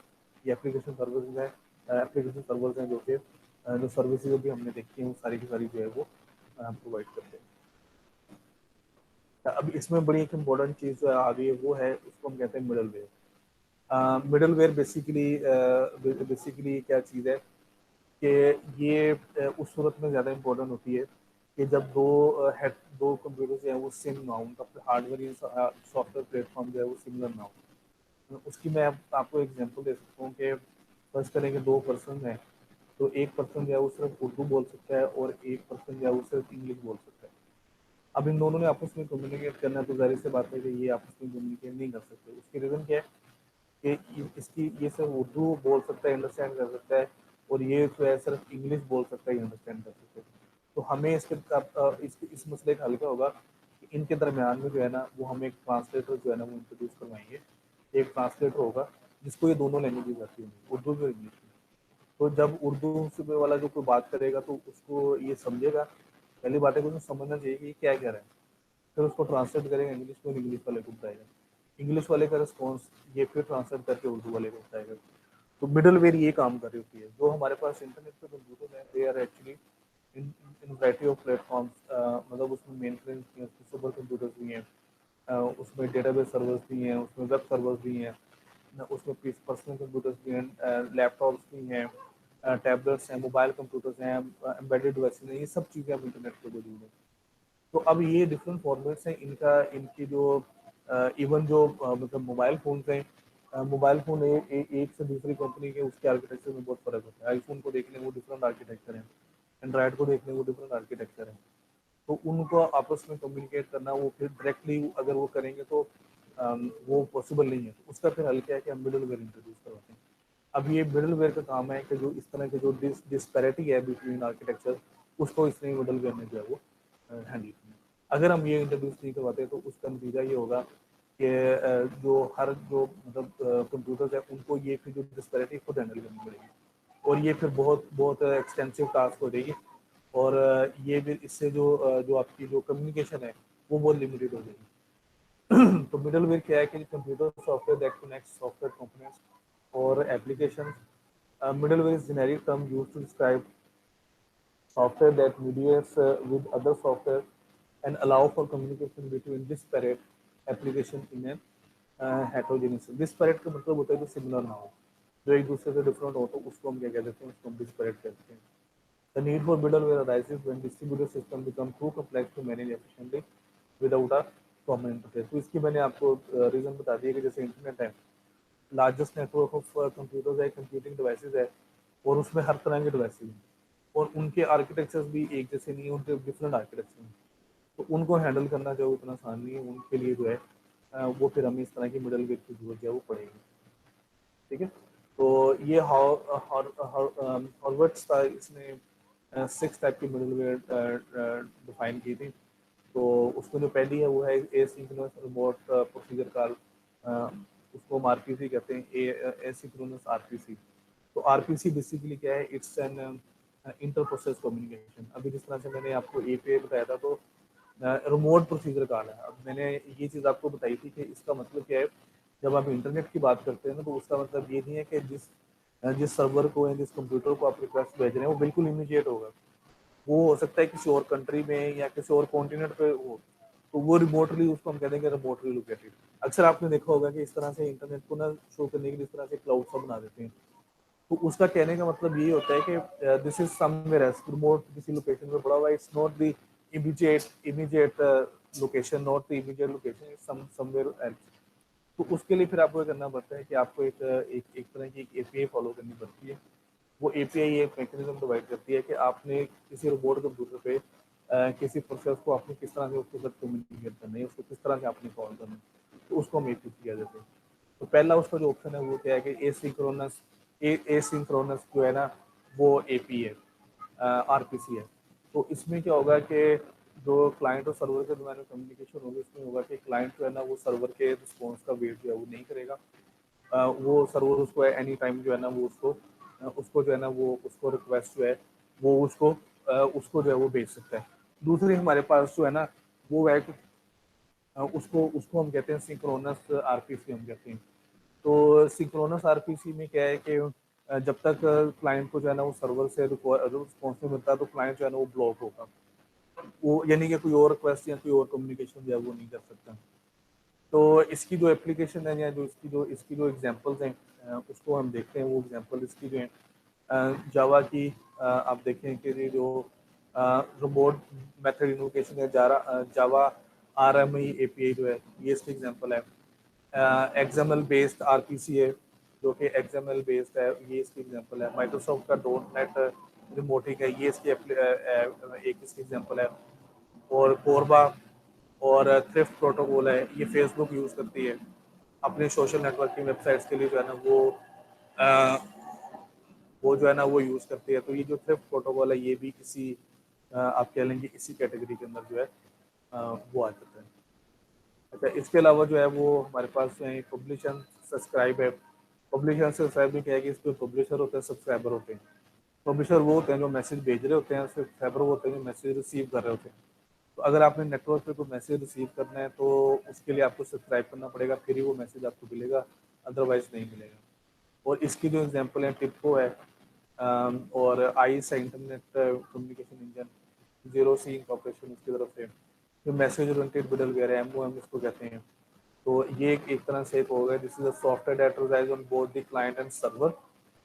ये एप्लीकेशन सर्विस है, एप्लीकेशन सर्वर्स हैं जो कि जो सर्विसेज भी हमने देखी हैं वो सारी की सारी जो है वो प्रोवाइड करते हैं। अब इसमें बड़ी एक इम्पोर्टेंट चीज़ जो आ गई है वो है, उसको हम कहते हैं middleware. Middleware basically क्या चीज़ है कि ये उस सूरत में ज़्यादा इम्पोर्टेंट होती है कि जब दो कंप्यूटर जो है वो सिम ना हो, उनका हार्डवेयर या सॉफ्टवेयर प्लेटफॉर्म जो है वो सिमिलर ना हो। तो उसकी मैं आपको एग्जांपल दे सकता हूँ कि फर्ज करें कि दो पर्सन है, तो एक पर्सन जो है वो सिर्फ उर्दू बोल सकता है और एक पर्सन जो है वो सिर्फ इंग्लिश बोल सकता है। अब इन दोनों ने आपस में कम्युनिकेट करना है तो जाहिर सी बात है कि ये आपस में कम्युनिकेट नहीं कर सकते। उसकी रीज़न क्या है कि इसकी ये सिर्फ उर्दू बोल सकता है, अंडरस्टैंड कर सकता है, और ये जो है सिर्फ इंग्लिश बोल सकता है, अंडरस्टैंड कर सकता है। तो हमें इस मसले का हल क्या होगा कि इनके दरमियान में जो है ना वो हम एक ट्रांसलेटर जो है ना वो इंट्रोड्यूस करवाएंगे। एक ट्रांसलेटर होगा जिसको ये दोनों लैंग्वेजेस आती होंगी, उर्दू और इंग्लिश में। तो जब उर्दू से वाला जो कोई बात करेगा तो उसको ये समझेगा, पहली बात है कि उसको समझना चाहिए कि ये क्या कह रहा है। फिर उसको ट्रांसलेट करेगा इंग्लिश में, इंग्लिश वाले को बताएगा, इंग्लिश वाले का रिस्पॉन्स ये फिर ट्रांसलेट करके उर्दू वाले को बताएगा। तो मिडल वेयर ये काम कर रही होती है। जो हमारे पास इंटरनेट पे कंप्यूटर है, they are actually in in variety of platforms, मतलब उसमें मेन फ्रेम्स भी हैं, उसमें सुपर कंप्यूटर्स भी हैं, उसमें डेटाबेस सर्वर्स भी हैं, उसमें वेब सर्वर्स भी हैं, उसमें पर्सनल कंप्यूटर्स भी हैं, लैपटॉप्स भी हैं, टैबलेट्स हैं, मोबाइल कंप्यूटर्स हैं, एम्बेडेड डिवाइसेस हैं, ये सब चीज़ें अब इंटरनेट पे मौजूद हैं। तो अब ये डिफरेंट फॉर्मेट्स हैं इनका, इनकी जो इवन जो मतलब मोबाइल फ़ोन्स हैं, मोबाइल फ़ोन एक से दूसरी कंपनी के उसके आर्किटेक्चर में बहुत फ़र्क होता है। आईफोन को देख लें वो डिफरेंट आर्किटेक्चर है, एंड्रॉयड को देख लें वो डिफरेंट आर्किटेक्चर है। तो उनको आपस में कम्युनिकेट करना, वो फिर डायरेक्टली अगर वो करेंगे तो वो पॉसिबल नहीं है। तो उसका फिर हल क्या है कि हम मिडल वेयर इंट्रोड्यूस करवाते हैं। अब ये मिडल वेयर का काम है कि जो इस तरह के जो डिस्पैरिटी है बिटवीन आर्किटेक्चर, उसको इसने मिडल वेयर में जो है वो हैंडल करना है। अगर हम ये इंट्रोड्यूस नहीं करवाते तो उसका नतीजा ये होगा कि जो हर जो मतलब कंप्यूटर्स है उनको ये फिर जो डिस्पैरिटी खुद हैंडल करनी पड़ेगी, और ये फिर बहुत बहुत एक्सटेंसिव टास्क हो जाएगी। और ये फिर इससे जो आपकी जो कम्युनिकेशन है वो बहुत लिमिटेड हो जाएगी। तो मिडल वेयर क्या है कि computer software that connects software components और applications. Middleware is generic term used to describe software that mediates with other software and allow for communication between disparate application in a heterogeneous. Disparate का मतलब होता है जो similar ना हो, जो एक दूसरे से डिफरेंट हो, तो उसको हम क्या कह देते हैं, उसको हम डिस्पैरेट कहते हैं। The need for middleware arises when distributed system become too complex to manage efficiently without a common interface. तो इसकी मैंने आपको रीजन बता दिया कि जैसे इंटरनेट है, लार्जेस्ट नेटवर्क ऑफ कंप्यूटर्स है, कंप्यूटिंग डिवाइसेस है, और उसमें हर तरह के डिवाइसेस हैं, और उनके आर्किटेक्चर्स भी एक जैसे नहीं है, उनके डिफरेंट आर्किटेक्चर हैं। तो उनको हैंडल करना जो उतना आसान नहीं है, उनके लिए जो है वो फिर हमें इस तरह की मिडल वेयर की जरूरत है वो पड़ेगी। ठीक है। तो ये हॉर्वर्ड्स था, इसने 6 टाइप की मिडल वेयर डिफाइन की थी। तो उसमें जो पहली है वो है एसिंक्रोनस रिमोट प्रोसीजर कॉल, उसको हम आरपीसी कहते हैं, एसिंक्रोनस आरपीसी। तो आरपीसी बेसिकली क्या है, it's an inter process communication. अभी जिस तरह से मैंने आपको एपीआई बताया था, तो रिमोट प्रोसीजर कॉल है। अब मैंने ये चीज़ आपको बताई थी कि इसका मतलब क्या है, जब आप इंटरनेट की बात करते हैं ना, तो उसका मतलब ये नहीं है कि जिस सर्वर को या जिस कंप्यूटर को आप रिक्वेस्ट भेज रहे हैं वो बिल्कुल इमीडिएट होगा। वो हो सकता है किसी और कंट्री में या किसी और कॉन्टिनेंट पे हो, तो वो रिमोटली उसको हम कह देंगे रिमोटली लोकेटेड। अक्सर आपने देखा होगा कि इस तरह से इंटरनेट को ना शो करने के लिए इस तरह से क्लाउड सा बना देते हैं। तो उसका कहने का मतलब ये होता है कि this is somewhere else, remote किसी लोकेशन पे पड़ा हुआ है, it's not the immediate location, not the immediate location, it's somewhere else. तो उसके लिए फिर आपको करना पड़ता है कि आपको एक तरह की एक एपीआई फॉलो करनी पड़ती है। वो एपीआई एक मैकेनिज्म प्रोवाइड करती है कि आपने किसी रोबोट कंप्यूटर पे किसी प्रोसेस को आपने किस तरह से उसके साथ कम्युनिकेट करना है, उसको किस तरह से आपने कॉल करना है, तो उसको हम एपीआई किया जाता है। तो पहला उसका जो ऑप्शन है वो क्या है कि एसिंक्रोनस जो है ना वो एपी है, आरपीसी है। तो इसमें क्या होगा कि जो क्लाइंट और सर्वर के दरमियान कम्युनिकेशन होगी, इसमें होगा कि क्लाइंट जो है ना वो सर्वर के रिस्पॉन्स का वेट जो है वो नहीं करेगा। वो सर्वर उसको एनी टाइम जो है ना वो उसको जो है ना वो उसको रिक्वेस्ट जो है वो उसको जो है वो भेज सकता है। दूसरी हमारे पास जो है ना वो है कि उसको उसको हम कहते हैं सिंक्रोनस आरपीसी हम कहते हैं। तो सिंक्रोनस आरपीसी में क्या है कि जब तक क्लाइंट को जो है ना वो सर्वर से रिस्पॉन्स नहीं मिलता, तो क्लाइंट जो है ना वो ब्लॉक होगा, वो यानी कि कोई और रिक्वेस्ट या कोई और कम्युनिकेशन जो है वो नहीं कर सकता। तो इसकी जो एप्लीकेशन है या जो इसकी जो एग्जांपल्स हैं, उसको हम देखते हैं। वो एग्जांपल इसकी जो है जावा की, आप देखें कि ये जो रोबोट मेथड इनवोकेशन है, जावा आरएमआई एपीआई जो है, ये इसकी एग्जांपल है। एक्सएमएल बेस्ड आरपीसी है जो कि एक्सएमएल बेस्ड है, ये इसकी एग्जांपल है। माइक्रोसॉफ्ट का डॉट नेट रिमोटिक है, ये इसकी एक इसकी एग्जांपल है। और कोरबा और थ्रिफ्ट प्रोटोकॉल है, ये फेसबुक यूज़ करती है अपने सोशल नेटवर्किंग वेबसाइट्स के लिए जो है ना वो जो है ना वो यूज़ करती है। तो ये जो थ्रिफ्ट प्रोटोकॉल है ये भी किसी आप कह लेंगे इसी कैटेगरी के अंदर जो है वो आ जाता है। अच्छा, इसके अलावा जो है वो हमारे पास पब्लिश एंड सब्सक्राइब है। पब्लिश एंड सब्सक्राइब में क्या है कि इसमें पब्लिशर होते हैं, सब्सक्राइबर होते हैं। पब्लिशर वो होते हैं जो मैसेज भेज रहे होते हैं, सब्सक्राइबर वो होते हैं जो मैसेज रिसीव कर रहे होते हैं। तो अगर आपने नेटवर्क पे कोई मैसेज रिसीव करना है तो उसके लिए आपको सब्सक्राइब करना पड़ेगा, फिर ही वो मैसेज आपको मिलेगा, अदरवाइज नहीं मिलेगा। और इसकी जो एग्जांपल है टिप्पो है, और आईस है, इंटरनेट कम्युनिकेशन इंजन, जीरो सी इंकॉर्पोरेशन उसकी तरफ से, जो मैसेज ओरिएंटेड मिडलवेयर है, एमओएम इसको कहते हैं। तो ये एक तरह से एक हो गया, this is a software that resides on both the client and server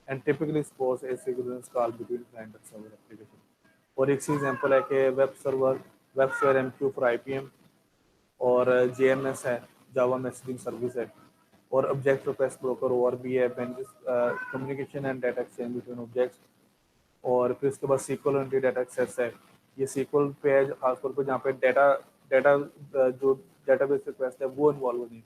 and typically supports asynchronous call between client and server application। और एक एग्जांपल है कि web server, web server MQ for IPM, और जेएमएस है, जावा messaging service है, और object request broker और भी है, communication and data exchange between objects. और फिर उसके बाद सीक्वल एंटी डाटा एक्सेस है। ये सीक्वल पे है खासतौर पर जहाँ पे डाटा डाटा जो डेटाबेस रिक्वेस्ट है वो इन्वॉल्व होनी है,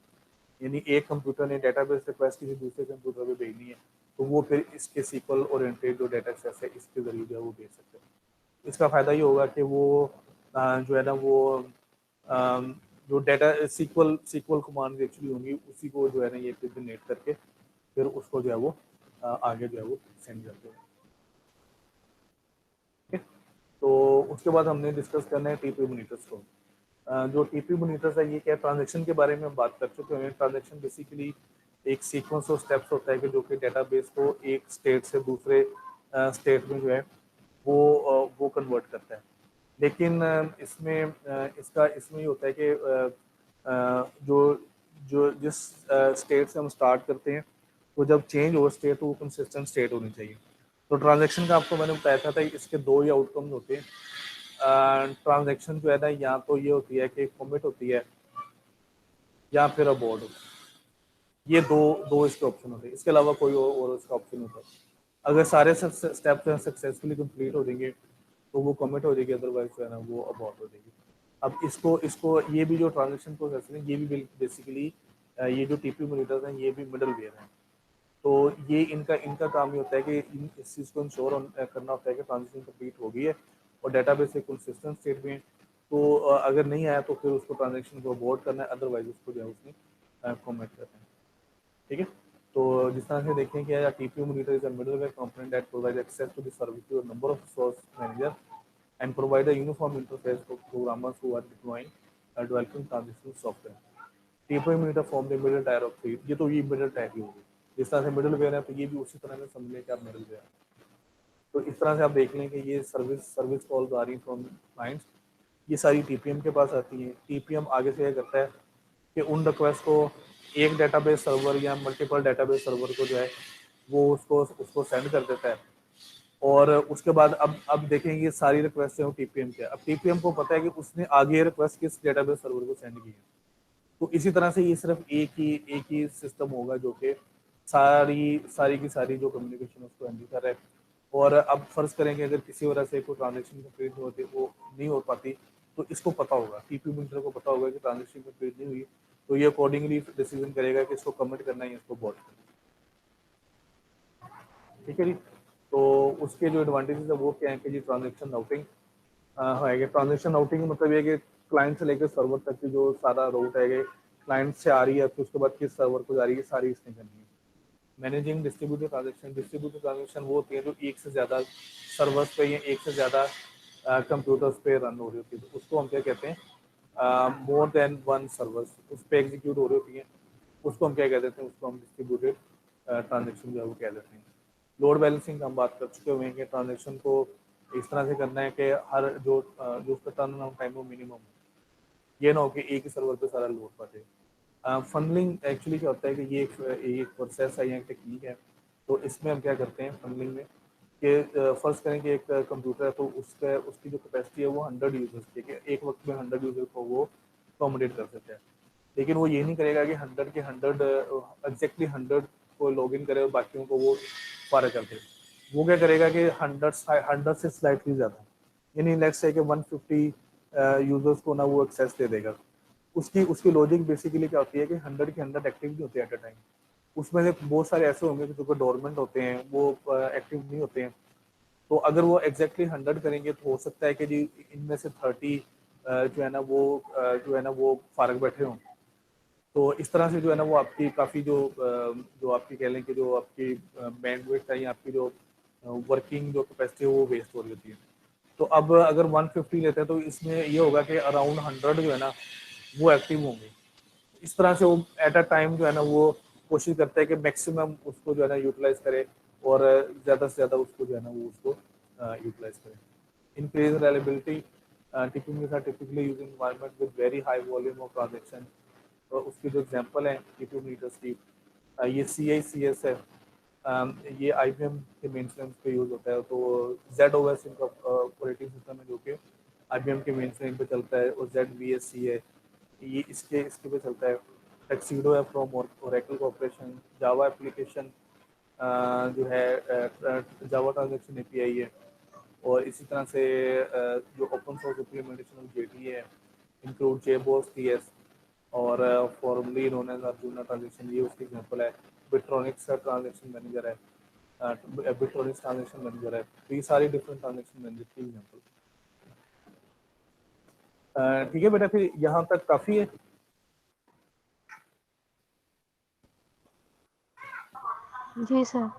यानी एक कंप्यूटर ने डेटाबेस रिक्वेस्ट किसी दूसरे कंप्यूटर पे भेजनी है, तो वो फिर इसके सीक्वल ओरिएंटेड जो डाटा एक्सेस है इसके जरिए जो है वो भेज सकते हैं। इसका फायदा ये होगा कि वो जो है ना वो जो data sequel sequel command actually होंगी उसी को जो है ना ये फिर जनरेट करके फिर उसको जो है वो आगे जो है वो सेंड करते हैं। ठीक है, तो उसके बाद हमने डिस्कस करना है टीपी मोनिटर्स को। जो टीपी मोनिटर्स है ये क्या, ट्रांजेक्शन के बारे में हम बात कर चुके हैं। ट्रांजेक्शन बेसिकली एक सीक्वेंस ऑफ स्टेप्स होता है कि जो कि डेटाबेस को एक स्टेट से दूसरे स्टेट में जो है वो कन्वर्ट करता है। लेकिन इसमें इसका इसमें ये होता है कि जो जो जिस स्टेट से हम स्टार्ट करते हैं वो जब चेंज हो स्टेट तो वो कंसिस्टेंट स्टेट होनी चाहिए। तो ट्रांजैक्शन का आपको मैंने बताया था इसके दो ही आउटकम्स होते हैं। ट्रांजैक्शन जो है ना या तो ये होती है कि कमिट होती है या फिर अबॉर्ड होता है। ये दो दो इसके ऑप्शन होते हैं, इसके अलावा कोई और इसका ऑप्शन होता है। अगर सारे स्टेप सक्सेसफुली कंप्लीट हो जाएंगे तो वो कमिट हो जाएगी, अदरवाइज जो है ना वो अबॉर्ट हो जाएगी। अब इसको इसको ये भी जो ट्रांजेक्शन प्रोसेस है ये भी बेसिकली ये जो टीपी मोनिटर्स हैं ये भी मिडल वेयर हैं। तो ये इनका इनका काम ये होता है कि इस चीज़ को इंश्योर करना होता है कि ट्रांजेक्शन कंप्लीट हो गई है और डेटाबेस एक कंसिस्टेंट स्टेट में। तो अगर नहीं आया तो फिर उसको ट्रांजेक्शन को अबॉर्ट करना है, अदरवाइज उसको जो है उसने कमिट करना है। ठीक है, तो जिस तरह से देखें कि TPU monitor is a middleware component that provide access to the service to a number of source manager and provide a uniform interface for programmers who are deploying developing transition software। TPU monitor form the middle tyre of three, ये तो ये middle tyre ही होगी। जिस तरह से middle where है तो ये भी उसी तरह से समझ लें कि आप मिडल वेयर। तो इस तरह से आप देख लें कि ये सर्विस सर्विस कॉल्स आ रही फ्रॉम क्लाइंट्स, ये सारी टीपीएम के पास आती हैं। टीपीएम आगे से ये करता है कि उन रिक्वेस्ट को एक डेटाबेस सर्वर या मल्टीपल डेटाबेस सर्वर को जो है वो उसको उसको सेंड कर देता है। और उसके बाद अब देखेंगे ये सारी रिक्वेस्ट है टीपीएम के। अब टीपीएम को पता है कि उसने आगे रिक्वेस्ट किस डेटाबेस सर्वर को सेंड की है। तो इसी तरह से ये सिर्फ एक ही सिस्टम होगा जो कि सारी सारी की सारी जो कम्युनिकेशन उसको हैंडल कर रहा है। और अब फर्ज करेंगे अगर किसी वजह से कोई ट्रांजेक्शन कंप्लीट नहीं होती, वो नहीं हो पाती, तो इसको पता होगा, टीपी मोनिटर को पता होगा कि ट्रांजेक्शन कंप्लीट नहीं हुई, तो ये अकॉर्डिंगली डिसीजन करेगा कि इसको कमिट करना है या इसको बॉट करना है। ठीक है जी, तो उसके जो एडवांटेजेस है वो क्या है कि जी ट्रांजेक्शन राउटिंग है। ट्रांजेक्शन राउटिंग मतलब ये कि क्लाइंट से लेकर सर्वर तक की जो सारा रूट है क्लाइंट से आ रही है फिर उसके बाद किस सर्वर को जा रही है, सारी इसने करनी है। Managing distributed transaction, distributed transaction वो होती है जो एक से ज़्यादा सर्वर्स पे या एक से ज़्यादा कंप्यूटर्स पे रन हो रही होती है, तो उसको हम क्या कहते हैं, मोर देन वन सर्वर्स उस पर एग्जीक्यूट हो रही होती हैं, उसको हम क्या कह देते हैं, उसको हम डिस्ट्रीब्यूटेड ट्रांजेक्शन जो है वो कह देते हैं। लोड बैलेंसिंग हम बात कर चुके हुए हैं कि ट्रांजेक्शन को इस तरह से करना है कि हर जो उसका टर्न अराउंड टाइम हो मिनिमम, ये ना हो कि एक ही सर्वर पे सारा लोड पड़े। फंडलिंग एक्चुअली क्या होता है कि ये एक प्रोसेस है या एक टेक्निक है। तो इसमें हम क्या करते हैं फंडलिंग में कि फर्ज करें कि एक कंप्यूटर है तो उसका उसकी जो कैपेसिटी है वो 100 यूजर्स की, कि एक वक्त में 100 यूजर को वो अकोमोडेट कर सकता है। लेकिन वो ये नहीं करेगा कि 100 के 100 एग्जैक्टली 100 को लॉग इन करे और बाकियों को वो फारग कर दे। वो क्या करेगा कि 100 से स्लाइटली ज़्यादा, यानी नेक्स्ट है कि 150 यूजर्स को ना वो एक्सेस दे देगा। उसकी उसकी लॉजिक बेसिकली क्या होती है कि 100 के 100 एक्टिव नहीं होते एट अ टाइम। उसमें से बहुत सारे ऐसे होंगे जो डोरमेंट होते हैं, वो एक्टिव नहीं होते हैं। तो अगर वो एग्जैक्टली 100 करेंगे तो हो सकता है कि जी इनमें से 30 जो है ना वो फारग बैठे हों। तो इस तरह से जो है ना वो आपकी काफ़ी जो आपकी कह लें कि जो आपकी बैंडविड्थ है या आपकी जो वर्किंग जो कैपेसिटी है वो वेस्ट हो रही होती है। तो अब अगर 150 लेते हैं तो इसमें ये होगा कि अराउंड 100 जो है ना वो एक्टिव होंगे। इस तरह से वो एट अ टाइम जो है ना वो कोशिश करता है कि मैक्सिमम उसको जो है ना यूटिलाइज करे और ज़्यादा से ज़्यादा उसको जो है ना वो उसको यूटिलाइज करे। Increase reliability, typically typically using environment with very high volume of transaction। उसके जो एग्जांपल हैं ईटू स्टीव, ये CICS है, ये IBM के मेनफ्रेम पे यूज होता है। तो ZOS इनका ऑपरेटिंग सिस्टम है जो कि IBM के मेनफ्रेम पे चलता है, और ZVSC है ये इसके पे चलता है। टक्सीडो है from Oracle corporation. Java application जो है जावा ट्रांजेक्शन API है। और इसी तरह से जो open source implementation of JDA है, इंक्लूड JBoss TS और formally known as Arjuna transaction, ये उसकी एग्जांपल है। बिट्रॉनिक्स का ट्रांजेक्शन मैनेजर है, बिट्रॉनिक्स ट्रांजेक्शन मैनेजर है। तो ये सारी डिफरेंट ट्रांजेक्शन मैनेजर की एग्जांपल। ठीक है बेटा, फिर यहाँ तक काफ़ी है। जी सर।